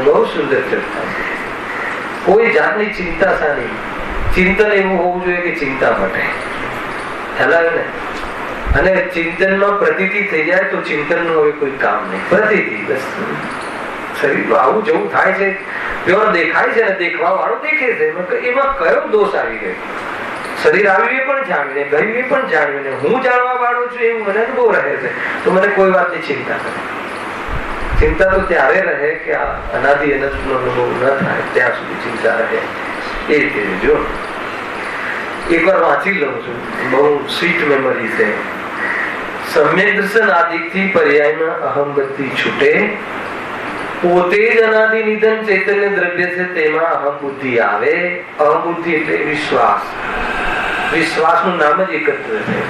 બહુ સુંદર ચર્ચા. કોઈ જાતની ચિંતા સાની. ચિંતન એવું હોવું જોઈએ કે ચિંતા માટે ખ્યાલ ને. અને ચિંતનમાં પ્રતીતિ થઈ જાય તો ચિંતનનું હવે કોઈ કામ નહીં. પ્રતીતિ બસ. શરીર આવું જવું થાય છે, પ્યોર દેખાય છે ને, દેખવા વાળો દેખે છે, એમાં કયો દોષ આવી ગયો? શરીર આવ્યું એ પણ જાણવીને, ગયું એ પણ જાણવીને, હું જાણવા વાળો છું એવું મને અનુભવ રહે છે, તો મને કોઈ વાતની ચિંતા નથી. ચિંતા તો ત્યારે રહે કે આ અનાદિ અનંતનો અનુભવ ન થાય ત્યાં સુધી ચિંતા રહે. એ રીતે જો એકવાર વાંચી લઉં છું, બહુ સ્વીટ મેમરી છે. સમ્યક દર્શન આદિથી પર્યાયમાં અહમ બુદ્ધિ છૂટે, પોતે જ અનાદિ નિધન ચૈતન્ય દ્રવ્ય છે, તેમાં અહમ બુદ્ધિ આવે. અહમ બુદ્ધિ એટલે વિશ્વાસ. વિશ્વાસનું નામ જ એકત્વ છે.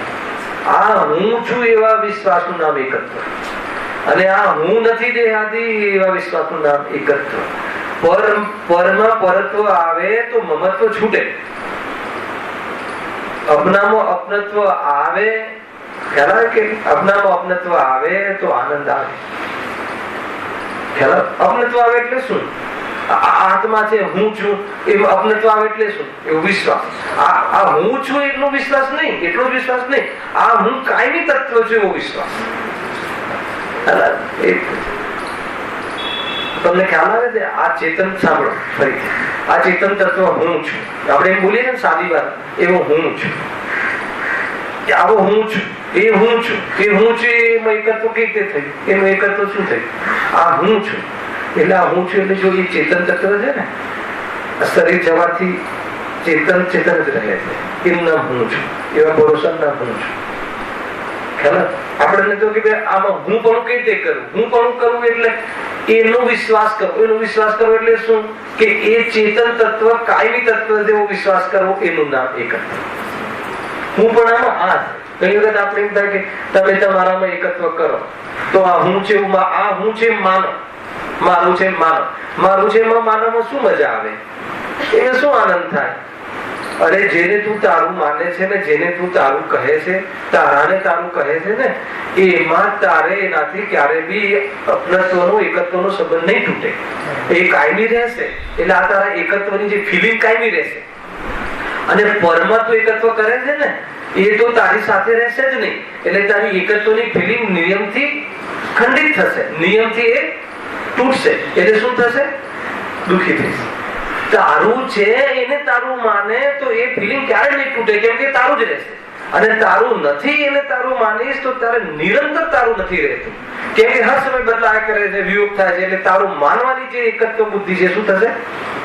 આ હું છું એવા વિશ્વાસનું નામ એકત્વ, અને આ હું નથી દેહાદી એવા વિશ્વાસનું નામ એકત્વ. પરમાં પરત્વ આવે તો મમત્વ છૂટે, અપનામાં અપનત્વ આવે. ખ્યાલ આવે કે અપનામાં અપનત્વ આવે તો આનંદ આવે. ખ્યાલ અપનત્વ આવે એટલે શું? આત્મા છે, હું છું, એવું અપનત્વ આવે એટલે શું? એવું વિશ્વાસ. આ હું છું એટલો વિશ્વાસ નહીં, એટલો વિશ્વાસ નહીં. આ હું કાયમી તત્વ છું એવો વિશ્વાસ. તમને ખ્યાલ આવે છે? આ ચેતન સાંભળો ફરીથી. આ ચેતન તત્વ હું છું, આપણે એમ બોલીએ ને સાદી વાત, એવો હું છું. આવો હું છું, એ હું છું, એ હું છું. એમાં એકત્વ કઈ રીતે થયું? એનું એકત્વ શું થયું? આ હું છું એટલે આ હું છું એટલે જો એ ચેતન તત્વ છે ને, શરીર જવાથી ચેતન જ રહે છે. એનું નામ હું છું, એવા ભરોસા નામ હું છું. ખ્યાલ? આપણને તો કે આમાં હું પણ કઈ રીતે કરું? હું પણ કરવું એટલે એનો વિશ્વાસ કરવો. એનો વિશ્વાસ કરવો એટલે શું? કે એ ચેતન તત્વ કાયમી તત્વ જેવો વિશ્વાસ કરવો, એનું નામ એકત્વ. હું પણ આમાં આ ઘણી વખત આપણે એમ થાય કે તમે તમારામાં એકત્વ કરો તો આ હું છે, આ હું છે માનો, મારું છે માનો, મારું છે માનવામાં શું મજા આવે? એને શું આનંદ થાય? અરે જેને તું તારું માને છે ને, જેને તું તારું કહે છે, તારાને તારું કહે છે ને, એમાં તારે એનાથી ક્યારે બી અપનત્વનો એકત્વનો સંબંધ નહીં તૂટે. એ કાયમી રહેશે. એટલે આ તારા એકત્વની જે ફિલિંગ કાયમી રહેશે. અને પરમા તું એકત્વ કરે છે ને, એ તો તારી સાથે રહેશે જ નહીં. એટલે તારી એકત્વની ફિલિંગ નિયમથી ખંડિત થશે. નિયમથી એ તૂટશે એટલે શું થશે? દુઃખી થશે. તારું છે એને તારું માને તો એ ફિલિંગ ક્યારે નહીં તૂટે, કેમ કે તારું જ રહેશે. અને તારું નથી એને તારું માનીશ તો તારે નિરંતર તારું નથી રહેતું, કેમ કે હર સમય બદલાયા કરે છે, વિયોગ થાય છે. એટલે તારું માનવાની જે એકત્વ બુદ્ધિ છે શું થશે?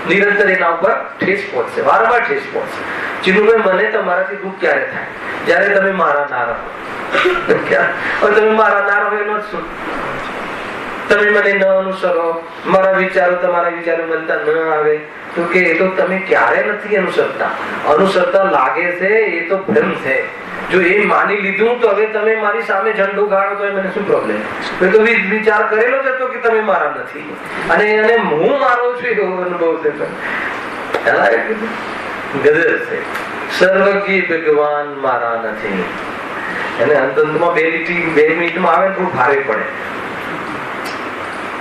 નિરંતર એના ઉપર ઠેસ પહોંચશે, વારંવાર ઠેસ પહોંચશે. ચિનુભાઈ, મને તમારાથી દુઃખ ક્યારે થાય? જયારે તમે મારા ના રહો. તમે મારા ના રહો એનો શું? તમે મને ન અનુસરો, મારા વિચારો તમારા વિચારો બનતા ન આવે તો કે એ તો તમે ક્યારે નથી અનુસરતા. અનુસરતા લાગે છે એ તો ભ્રમ છે. જો એ માની લીધું તો હવે તમે મારી સામે ઝંડો ગાળો તો મને શું પ્રોબ્લેમ? મેં તો વિચાર કરેલો જ હતો કે તમે મારા નથી અને હું મારો છું એવો અનુભવ છે. ગદર છે સર્વજ્ઞ ભગવાન મારા નથી. એને અંતમાં 2 મિનિટમાં આવે થોડું ભારે પડે,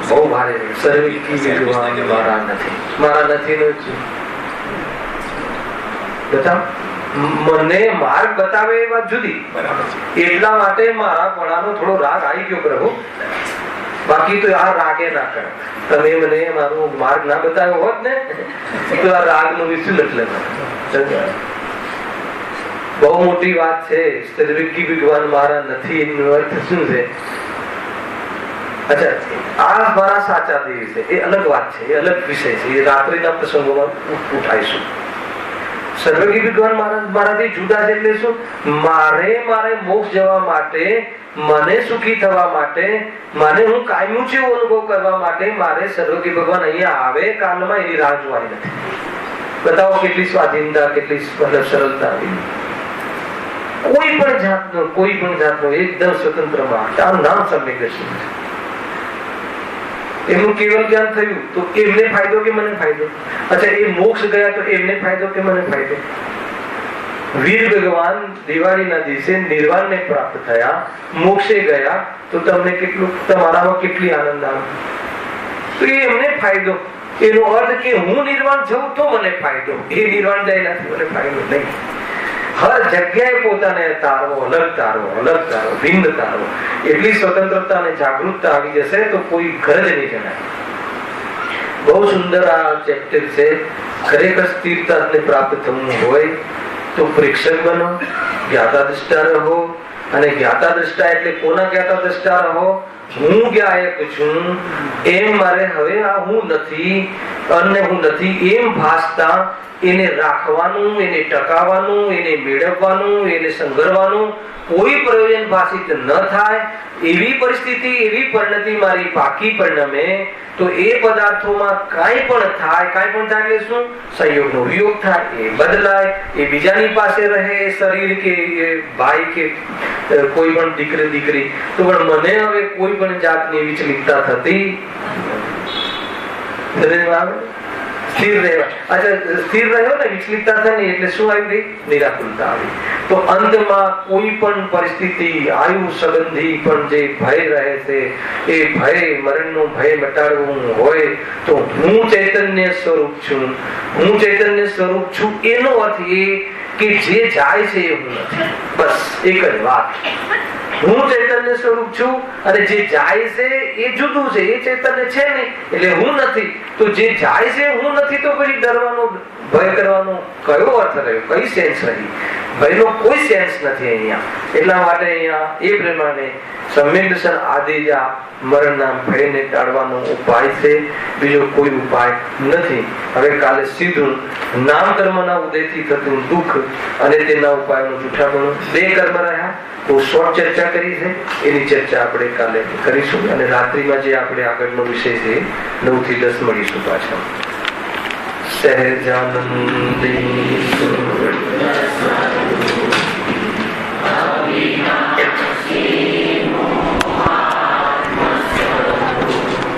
બહુ ભારે. સર્વજ્ઞ ભગવાન મારા નથી. મારા નથી નો બતાવ, મને માર્ગ બતાવે એ વાત જુદી. એટલા માટે મારા પણાનો થોડો રાગ આવી ગયો પ્રભુ, બાકી તો આ રાગે ના કરે. તમે મને મારો માર્ગ ના બતાવ્યો હોત ને તો આ રાગ નું વિશું એટલે બહુ મોટી વાત છે. સર્વજ્ઞ ભગવાન મારા નથી એનો અર્થ શું છે? અચ્છા, આ મારા સાચા દેવ છે એ અલગ વાત છે, એ અલગ વિષય છે. એ રાત્રિના પ્રસંગોમાં ઉઠાઈશું. સર્વજ્ઞ ભગવાન મારાથી જુદા છે એટલે શું? મારે મોક્ષ જવા માટે, મને સુખી થવા માટે, મને હું કાયમનું છે એવો અનુભવ કરવા માટે મારે સર્વજ્ઞ ભગવાન અહીંયા આવે કાલમાં એની રાહ જોવાની નથી. બતાવો કેટલી સ્વાધીનતા, કેટલી સરળતા. કોઈ પણ જાતનો એકદમ સ્વતંત્ર માર્ગ. આનું નામ સમ્યક દર્શન. એમનું કેવલ જ્ઞાન થયું તો એમને ફાયદો કે મને ફાયદો? અચ્છા, એ મોક્ષ ગયા તો એમને ફાયદો કે મને ફાયદો? વીર ભગવાન દિવાળીના દિવસે નિર્વાણને પ્રાપ્ત થયા, મોક્ષે ગયા તો તમને કેટલું, તમારામાં કેટલી આનંદ આવે? તો એ એમને ફાયદો. એનો અર્થ કે હું નિર્વાણ થયું તો મને ફાયદો, એ નિર્વાણ થયેલાથી મને ફાયદો નહીં. હર જગ્યાએ પોતાને તારવો, અલગ તારવો, ભિન્ન તારવો. એટલી સ્વતંત્રતા અને જાગૃતતા આવી જશે તો કોઈ ઘર જ નહીં જણાય. બહુ સુંદર આ ચેપ્ટર છે. ખરેખર સ્થિરતાને પ્રાપ્ત થવું હોય તો પ્રેક્ષક બનો, જ્ઞાતા દ્રષ્ટા રહો. અને જ્ઞાતા દ્રષ્ટા એટલે કોના જ્ઞાતા દ્રષ્ટા રહો? હું જ્ઞાયક છું એમ મારે હવે આ હું નથી, અન્ય હું નથી એમ ભાસતા એને રાખવાનું, એને ટકાવવાનું, એને મેળવવાનું, એને સંઘરવાનું કોઈ પ્રયોજન ભાષિત ન થાય એવી પરિસ્થિતિ, એવી પરિણતિ મારી પાકી પરિણમે તો એ પદાર્થોમાં કાંઈ પણ થાય એટલે શું? સંયોગનો વિયોગ થાય, એ બદલાય, એ બીજાની પાસે રહે, શરીર કે ભાઈ કે કોઈ પણ દીકરી તો પણ મને હવે કોઈ પણ જાતની વિચલિતતા થતી સ્થિર રહેવા. અચ્છા, સ્થિર રહ્યો ને, વિચલિતતા થાય એટલે શું આવી? નિરાકુલતા આવી. તો અંતમાં કોઈ પણ પરિસ્થિતિ, આયુ સંબંધી પણ જે ભય રહે છે એ ભય, મરણનો ભય મટાડવું હોય તો હું ચૈતન્ય સ્વરૂપ છું. હું ચૈતન્ય સ્વરૂપ છું એનો અર્થ એ કે જે જાય છે એ હું નથી. બસ એક જ વાત. હું ચૈતન્ય સ્વરૂપ છું અને જે જાય છે એ જુદું છે, એ ચૈતન્ય છે નહીં એટલે હું નથી. તો જે જાય છે હું નથી તો પછી ડરવાનો, ભય કરવાનો કયો અર્થ રહ્યો? કઈ સેન્સ રહી? ભયનો કોઈ સેન્સ નથી અહીંયા. એટલા માટે અહીંયા એ પ્રમાણે સમ્યક દર્શન આદિજા મરણના ભયને ટાળવાનો ઉપાય છે, બીજો કોઈ ઉપાય નથી. હવે કાલે સીધું નામ કર્મના ઉદયથી થતું દુઃખ અને તેના ઉપાયનું જૂઠાપણું, 2 કર્મ રહ્યા. બહુ શોર્ટ ચર્ચા કરી છે, એની ચર્ચા આપણે કાલે કરીશું. અને રાત્રિમાં જે આપણે આગળનો વિષય છે 9 થી 10 મળીશું પાછા. સહેજાનંદી